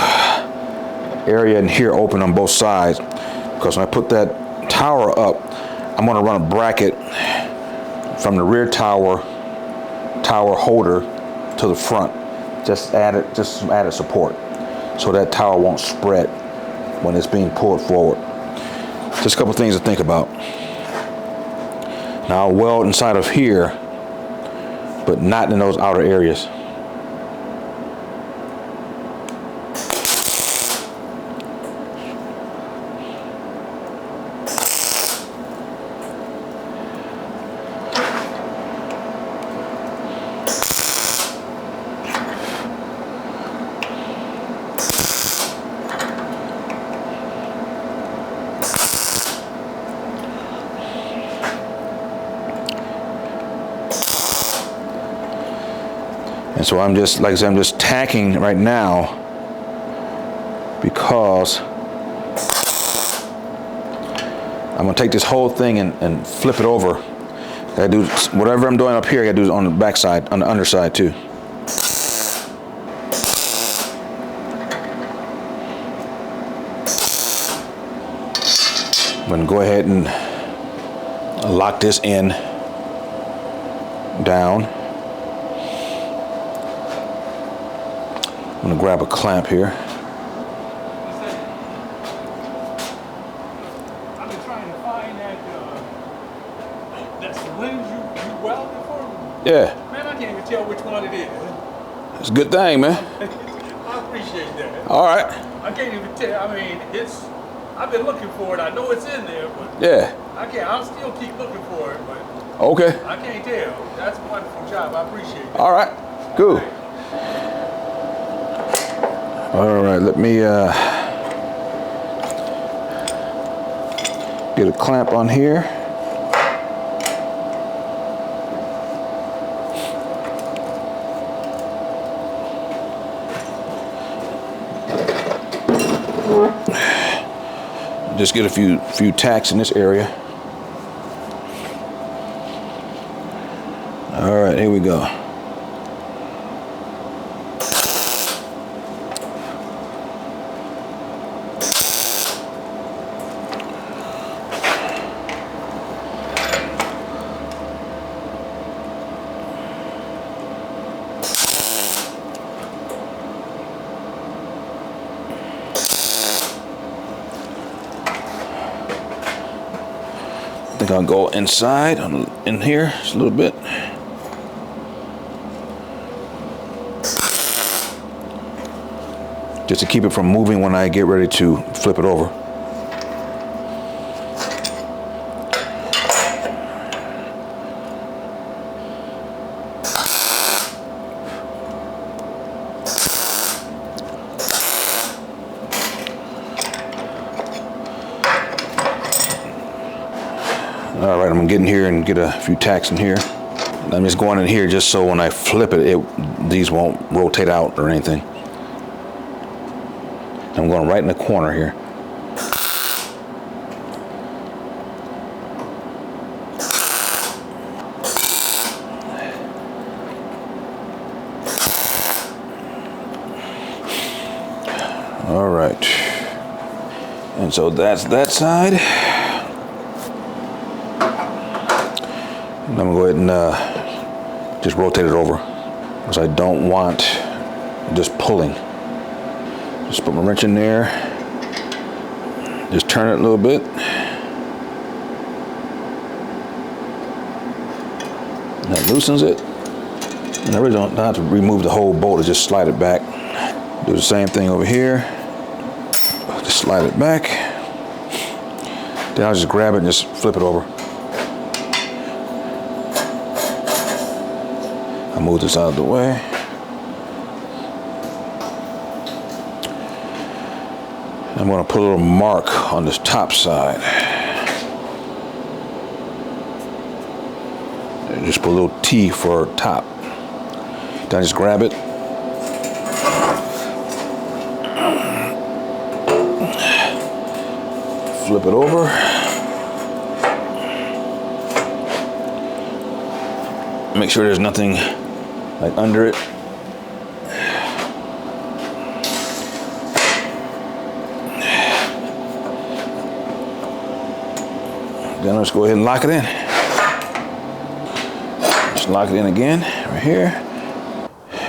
area in here open on both sides, because when I put that tower up, I'm going to run a bracket from the rear tower holder to the front. Just some added support, so that tower won't spread when it's being pulled forward. Just a couple things to think about. Now I'll weld inside of here, but not in those outer areas. And so I'm just, like I said, I'm just tacking right now, because I'm gonna take this whole thing and flip it over. I gotta do whatever I'm doing up here, I gotta do it on the back side, on the underside too. I'm gonna go ahead and lock this in down. I'm gonna grab a clamp here. I've been trying to find that syringe you welded for me. Yeah. Man, I can't even tell which one it is. It's a good thing, man. I appreciate that. All right. I can't even tell. I mean, I've been looking for it. I know it's in there, but Yeah. I'll still keep looking for it, but Okay. I can't tell. That's a wonderful job. I appreciate it. All right. Good. All right. Let me get a clamp on here. Just get a few tacks in this area. All right, here we go. I think I'll go inside in here just a little bit. Just to keep it from moving when I get ready to flip it over. All right, I'm gonna get in here and get a few tacks in here. I'm just going in here just so when I flip it, these won't rotate out or anything. I'm going right in the corner here. All right. And so that's that side. And I'm gonna go ahead and just rotate it over, because I don't want just pulling. Just put my wrench in there, just turn it a little bit. And that loosens it. And I really don't have to remove the whole bolt, I just slide it back. Do the same thing over here. Just slide it back. Then I'll just grab it and just flip it over. I'll move this out of the way. I'm going to put a little mark on this top side. And just put a little T for top. Then I just grab it. Flip it over. Make sure there's nothing like under it. Then let's go ahead and lock it in. Just lock it in again, right here.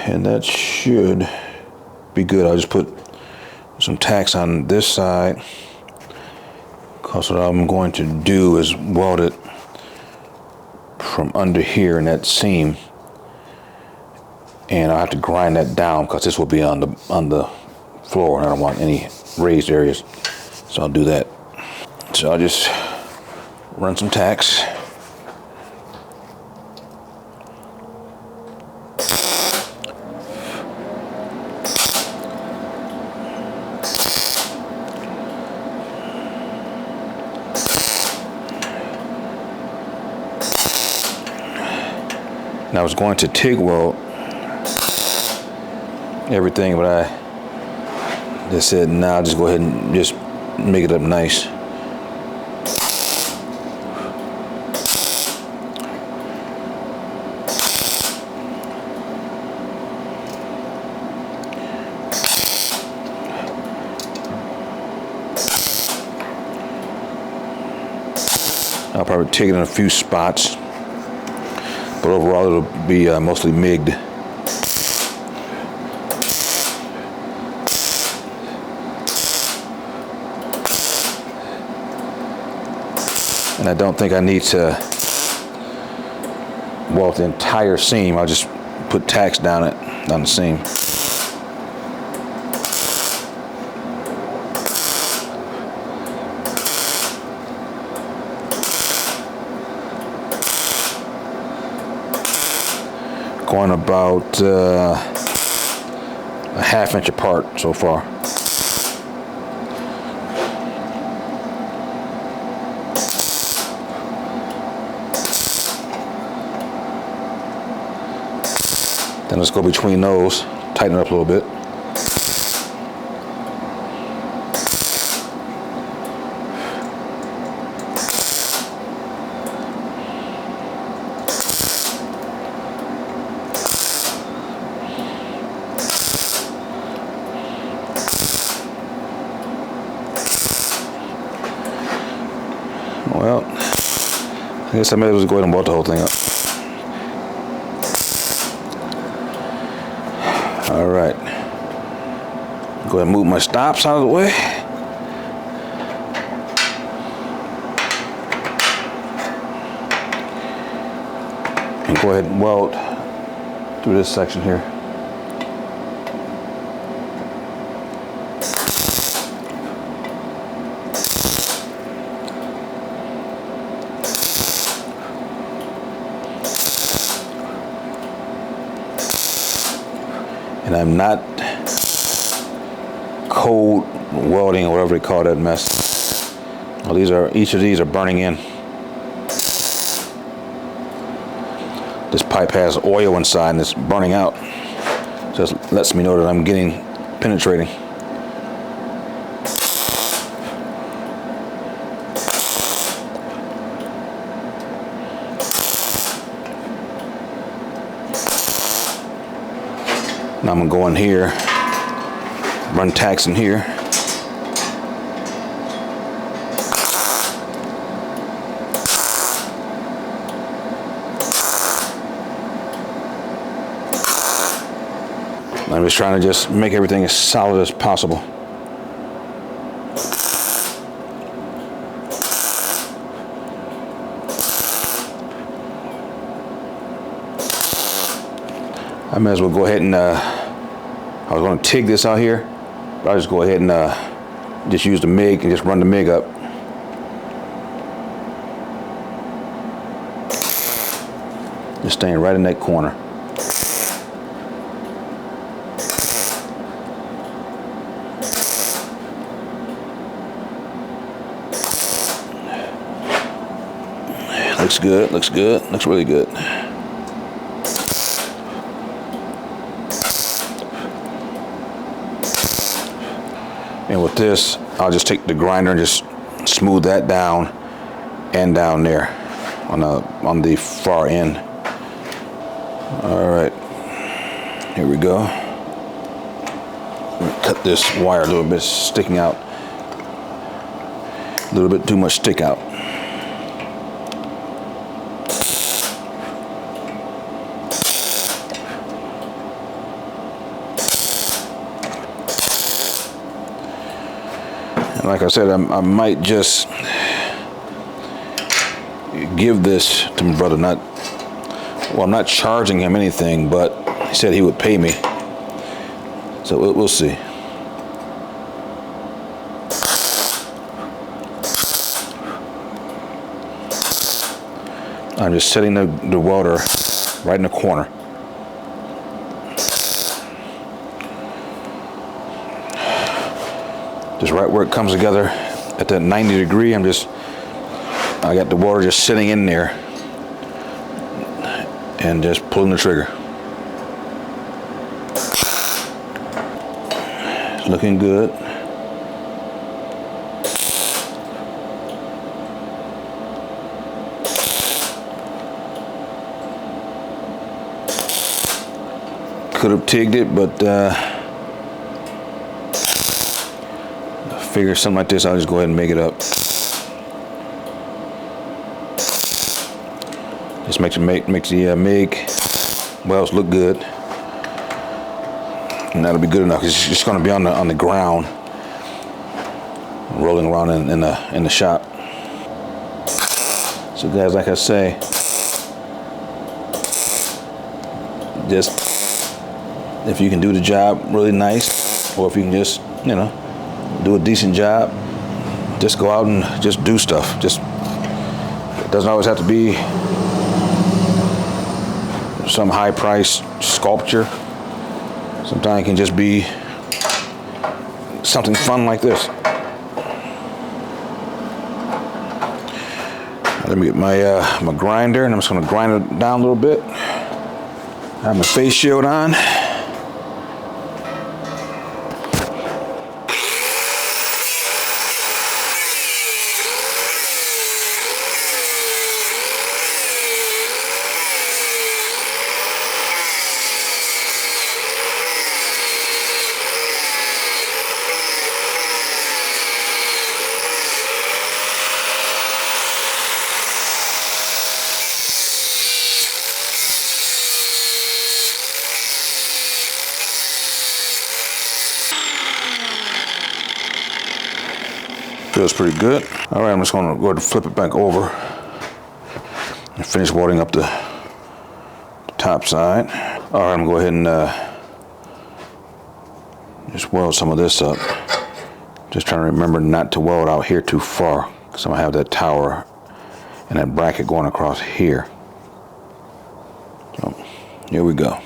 And that should be good. I'll just put some tacks on this side. Because what I'm going to do is weld it from under here in that seam. And I'll have to grind that down because this will be on the floor and I don't want any raised areas. So I'll do that. So I'll just run some tacks. And I was going to TIG weld everything, but I just said, nah, I'll just go ahead and just make it up nice. I'll probably TIG it in a few spots, but overall it'll be mostly MIG'd. And I don't think I need to weld the entire seam. I'll just put tacks down the seam. Going about a ½ inch apart so far. Then let's go between those, tighten it up a little bit. Well, I guess I may as well go ahead and weld the whole thing up. All right. Go ahead and move my stops out of the way. And go ahead and weld through this section here. And I'm not cold welding or whatever they call that mess. Well, each of these are burning in. This pipe has oil inside and it's burning out. So it lets me know that I'm getting penetrating. Now I'm gonna go in here, run tacks in here. I'm just trying to just make everything as solid as possible. I may as well go ahead and, I was going to TIG this out here, but I'll just go ahead and just use the MIG and just run the MIG up. Just staying right in that corner. Looks good, looks good, looks really good. And with this, I'll just take the grinder and just smooth that down and down there on the far end. All right, here we go. Cut this wire a little bit, sticking out. A little bit too much stick out. And like I said, I might just give this to my brother. Well, I'm not charging him anything, but he said he would pay me. So we'll see. I'm just setting the welder right in the corner. Just right where it comes together at that 90 degree. I got the welder just sitting in there and just pulling the trigger. It's looking good. Could have tigged it, but I figure something like this, I'll just go ahead and make it up. Just makes the MIG welds look good, and that'll be good enough. It's just going to be on the ground, rolling around in the shop. So guys, like I say, just if you can do the job really nice, or if you can just, do a decent job, just go out and just do stuff. It doesn't always have to be some high price sculpture. Sometimes it can just be something fun like this. Let me get my grinder, and I'm just going to grind it down a little bit. I have my face shield on. Feels pretty good. All right, I'm just going to go ahead and flip it back over and finish welding up the top side. All right, I'm going to go ahead and just weld some of this up. Just trying to remember not to weld out here too far, because I'm going to have that tower and that bracket going across here. So here we go.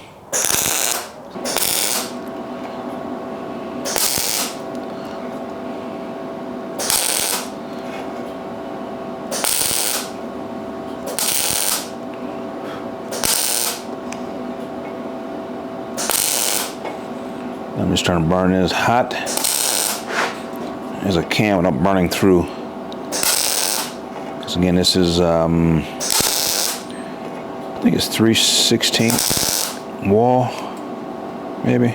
I'm just trying to burn it as hot as I can without burning through. Because again, this is, I think it's 3/16 wall, maybe.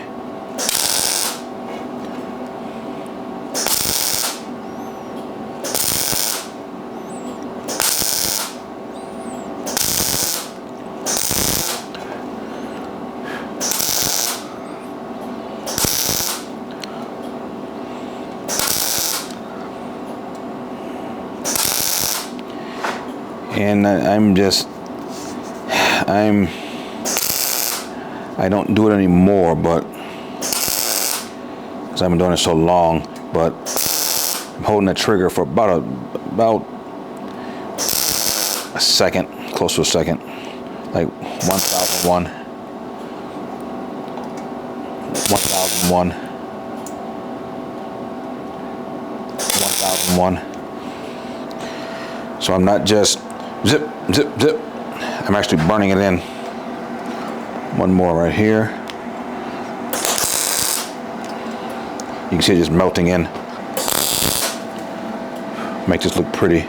And I don't do it anymore, but because I've been doing it so long, but I'm holding the trigger for about a second, close to a second, like 1001, 1001, 1001. So I'm not just zip, zip, zip. I'm actually burning it in. One more right here. You can see it just melting in. Make this look pretty.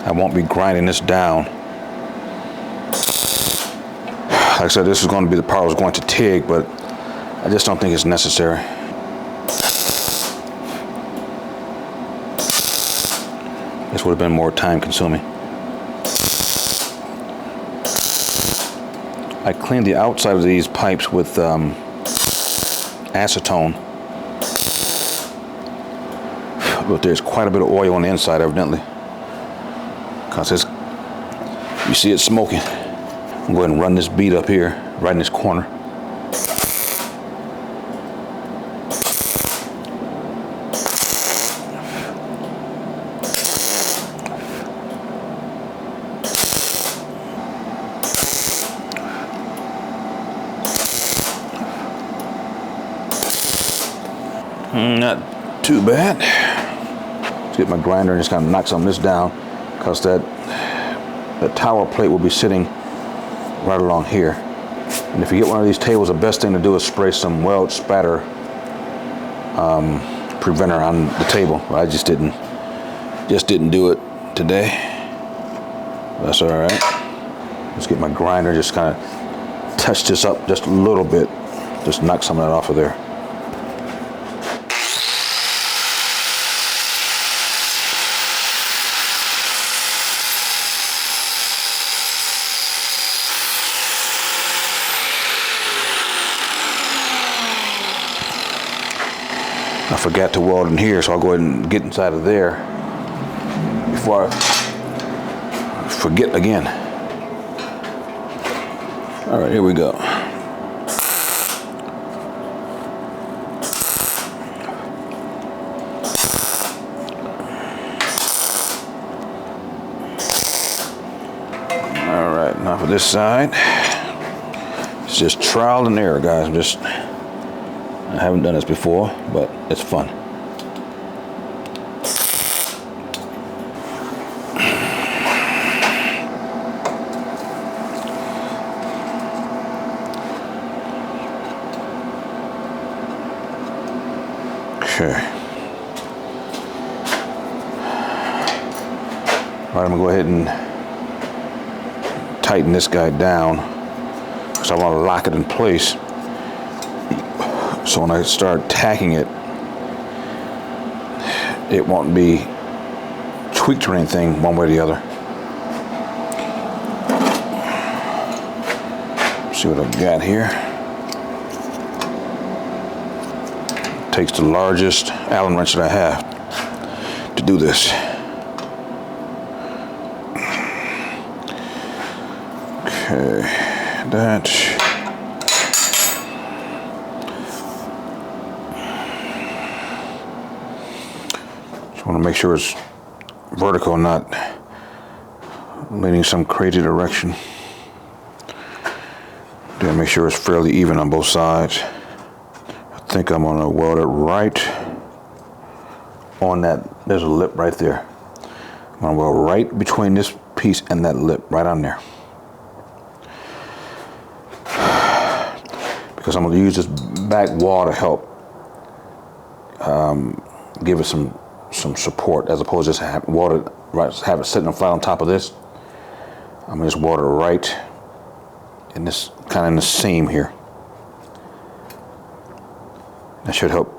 I won't be grinding this down. Like I said, this is going to be the part I was going to TIG, but I just don't think it's necessary. This would have been more time consuming. I cleaned the outside of these pipes with acetone, but there's quite a bit of oil on the inside evidently, because you see it smoking. I'm going to go ahead and run this bead up here, right in this corner. Not too bad. Let's get my grinder and just kind of knock some of this down, because that tower plate will be sitting right along here. And if you get one of these tables, the best thing to do is spray some weld spatter preventer on the table. I just didn't do it today. That's all right. Let's get my grinder, just kind of touch this up just a little bit, just knock some of that off of there. I forgot to weld in here, so I'll go ahead and get inside of there before I forget again. All right, here we go. All right, now for this side, it's just trial and error, guys. I haven't done this before, but it's fun. Okay. All right, I'm gonna go ahead and tighten this guy down, because I want to lock it in place. So when I start tacking it, it won't be tweaked or anything one way or the other. See what I've got here. Takes the largest Allen wrench that I have to do this. Okay, that. Just want to make sure it's vertical, not leaning some crazy direction. Then make sure it's fairly even on both sides. I think I'm gonna weld it right on that. There's a lip right there. I'm gonna weld right between this piece and that lip, right on there. Because I'm gonna use this back wall to help give it some support, as opposed to just have it sitting flat on top of this. I'm gonna just weld it right in this, kind of in the seam here. That should help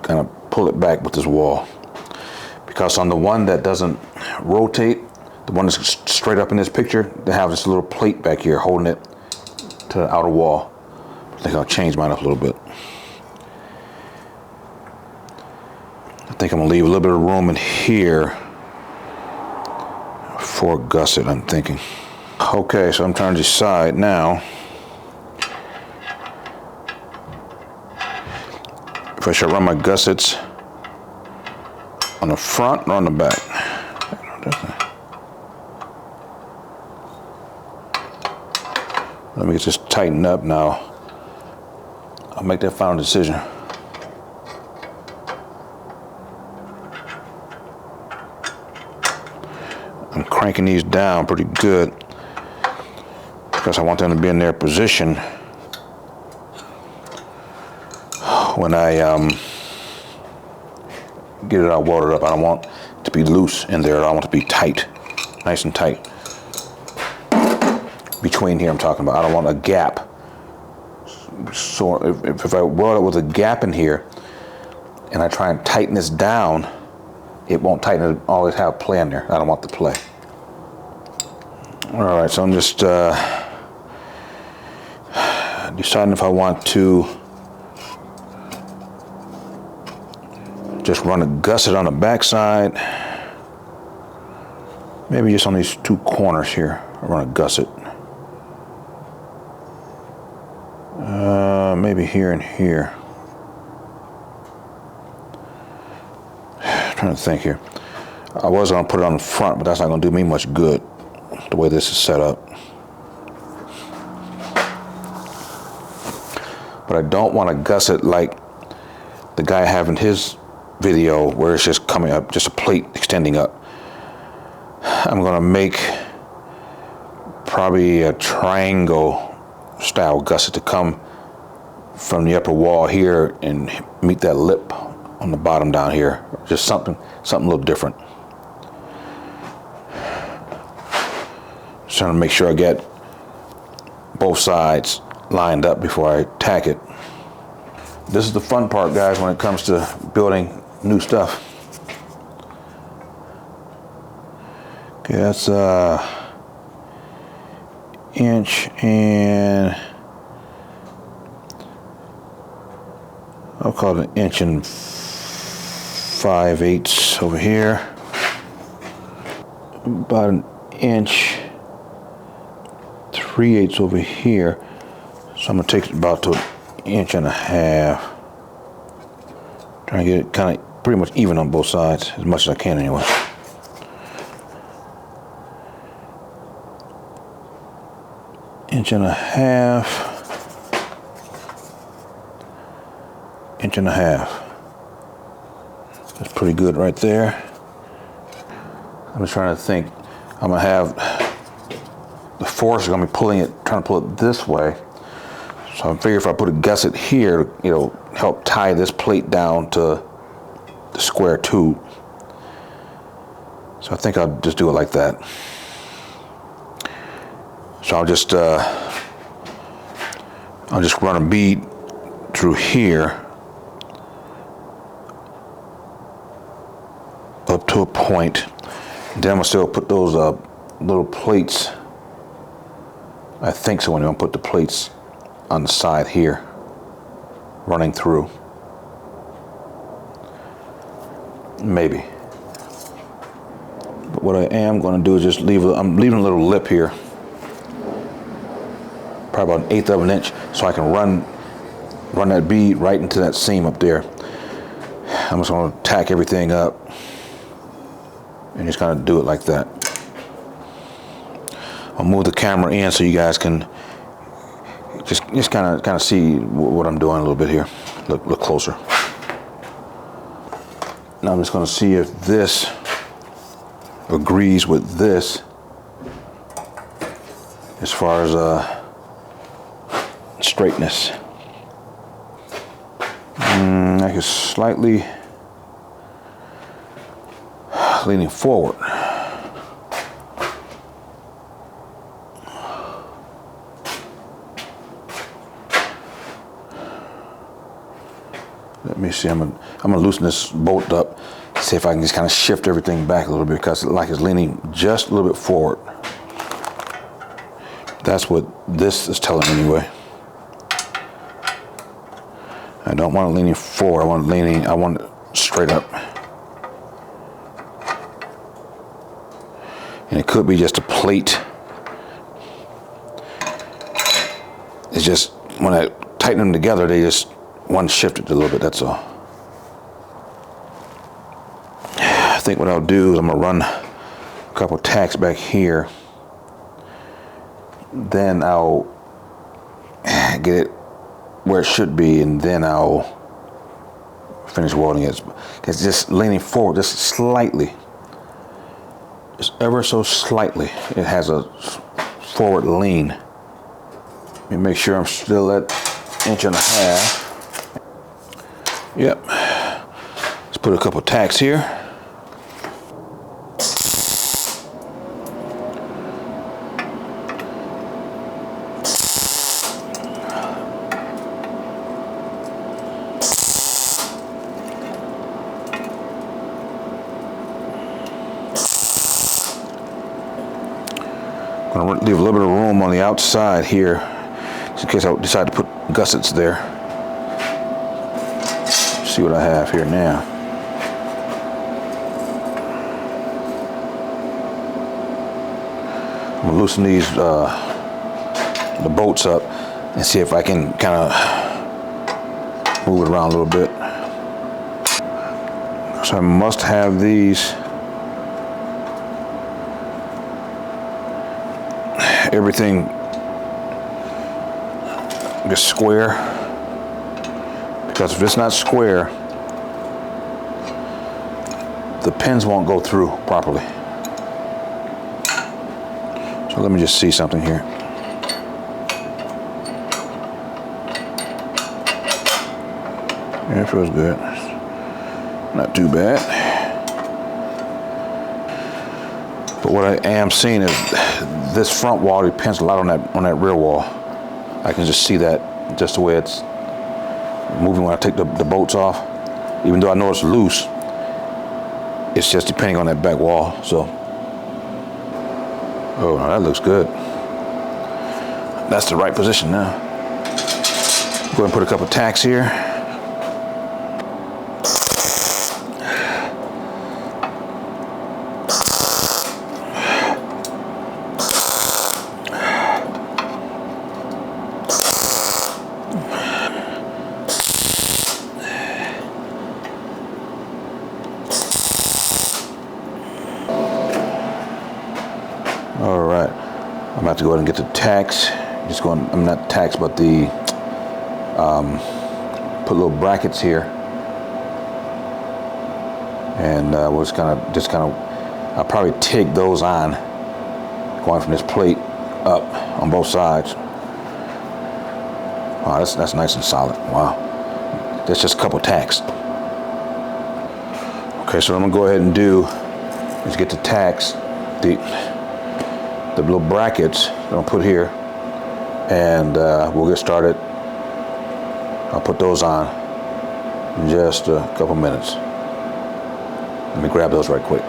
kind of pull it back with this wall. Because on the one that doesn't rotate, the one that's straight up in this picture, they have this little plate back here holding it to the outer wall. I think I'll change mine up a little bit. I think I'm gonna leave a little bit of room in here for a gusset, I'm thinking. Okay, so I'm trying to decide now if I should run my gussets on the front or on the back. Let me get this tightened up now. I'll make that final decision. I'm cranking these down pretty good because I want them to be in their position when I get it all welded up. I don't want it to be loose in there. I want it to be tight, nice and tight. Between here I'm talking about. I don't want a gap. So if I weld it with a gap in here and I try and tighten this down, it won't tighten. It always have play in there. I don't want the play. All right, so I'm just deciding if I want to just run a gusset on the backside. Maybe just on these two corners here, I run a gusset. Maybe here and here. Trying to think here. I was gonna put it on the front, but that's not gonna do me much good the way this is set up. But I don't want to gusset like the guy having his video where it's just coming up, just a plate extending up. I'm gonna make probably a triangle style gusset to come from the upper wall here and meet that lip on the bottom down here. Just something a little different. Just trying to make sure I get both sides lined up before I tack it. This is the fun part, guys, when it comes to building new stuff. Okay, that's inch and I'll call it an inch and 5/8 over here. About an inch 3/8 over here. So I'm gonna take it about to an inch and a half. Trying to get it kind of pretty much even on both sides, as much as I can anyway. Inch and a half. Inch and a half. That's pretty good right there. I'm just trying to think. I'm gonna have the force is gonna be pulling it, trying to pull it this way. So I figure if I put a gusset here, it'll help tie this plate down to the square tube. So I think I'll just do it like that. So I'll just run a bead through here up to a point. Then I'm gonna still put those little plates. I think so. When I'm gonna put the plates on the side here, running through. Maybe. But what I am going to do is just I'm leaving a little lip here, probably about 1/8 of an inch, so I can run that bead right into that seam up there. I'm just going to tack everything up and just kind of do it like that. I'll move the camera in so you guys can just kind of see what I'm doing a little bit here. Look closer. Now I'm just going to see if this agrees with this as far as straightness. I can slightly leaning forward. Let me see. I'm gonna loosen this bolt up. See if I can just kind of shift everything back a little bit because it's leaning just a little bit forward. That's what this is telling me anyway. I don't want it leaning forward. I want it straight up. And it could be just a plate. It's just when I tighten them together, they just one shifted a little bit, that's all. I think what I'll do is I'm gonna run a couple tacks back here. Then I'll get it where it should be, and then I'll finish welding it. It's just leaning forward just slightly. Just ever so slightly. It has a forward lean. Let me make sure I'm still at 1.5 inches. Yep. Let's put a couple tacks here. I'm gonna leave a little bit of room on the outside here, just in case I decide to put gussets there. See what I have here now. I'm gonna loosen these the bolts up and see if I can kind of move it around a little bit. So I must have these. Everything just square, because if it's not square, the pins won't go through properly. So let me just see something here. Yeah, it feels good. Not too bad. But what I am seeing is this front wall depends a lot on that rear wall. I can just see that just the way it's moving when I take the bolts off. Even though I know it's loose, it's just depending on that back wall. So, oh, that looks good. That's the right position now. Go ahead and put a couple tacks here. All right, I'm about to go ahead and get the tacks. I'm not tacks, but the put little brackets here, and we'll just kind of, I'll probably TIG those on, going from this plate up on both sides. Wow, that's nice and solid. Wow, that's just a couple tacks. Okay, so what I'm gonna go ahead and do is get the tacks, the little brackets that I'll put here, and we'll get started. I'll put those on in just a couple minutes. Let me grab those right quick.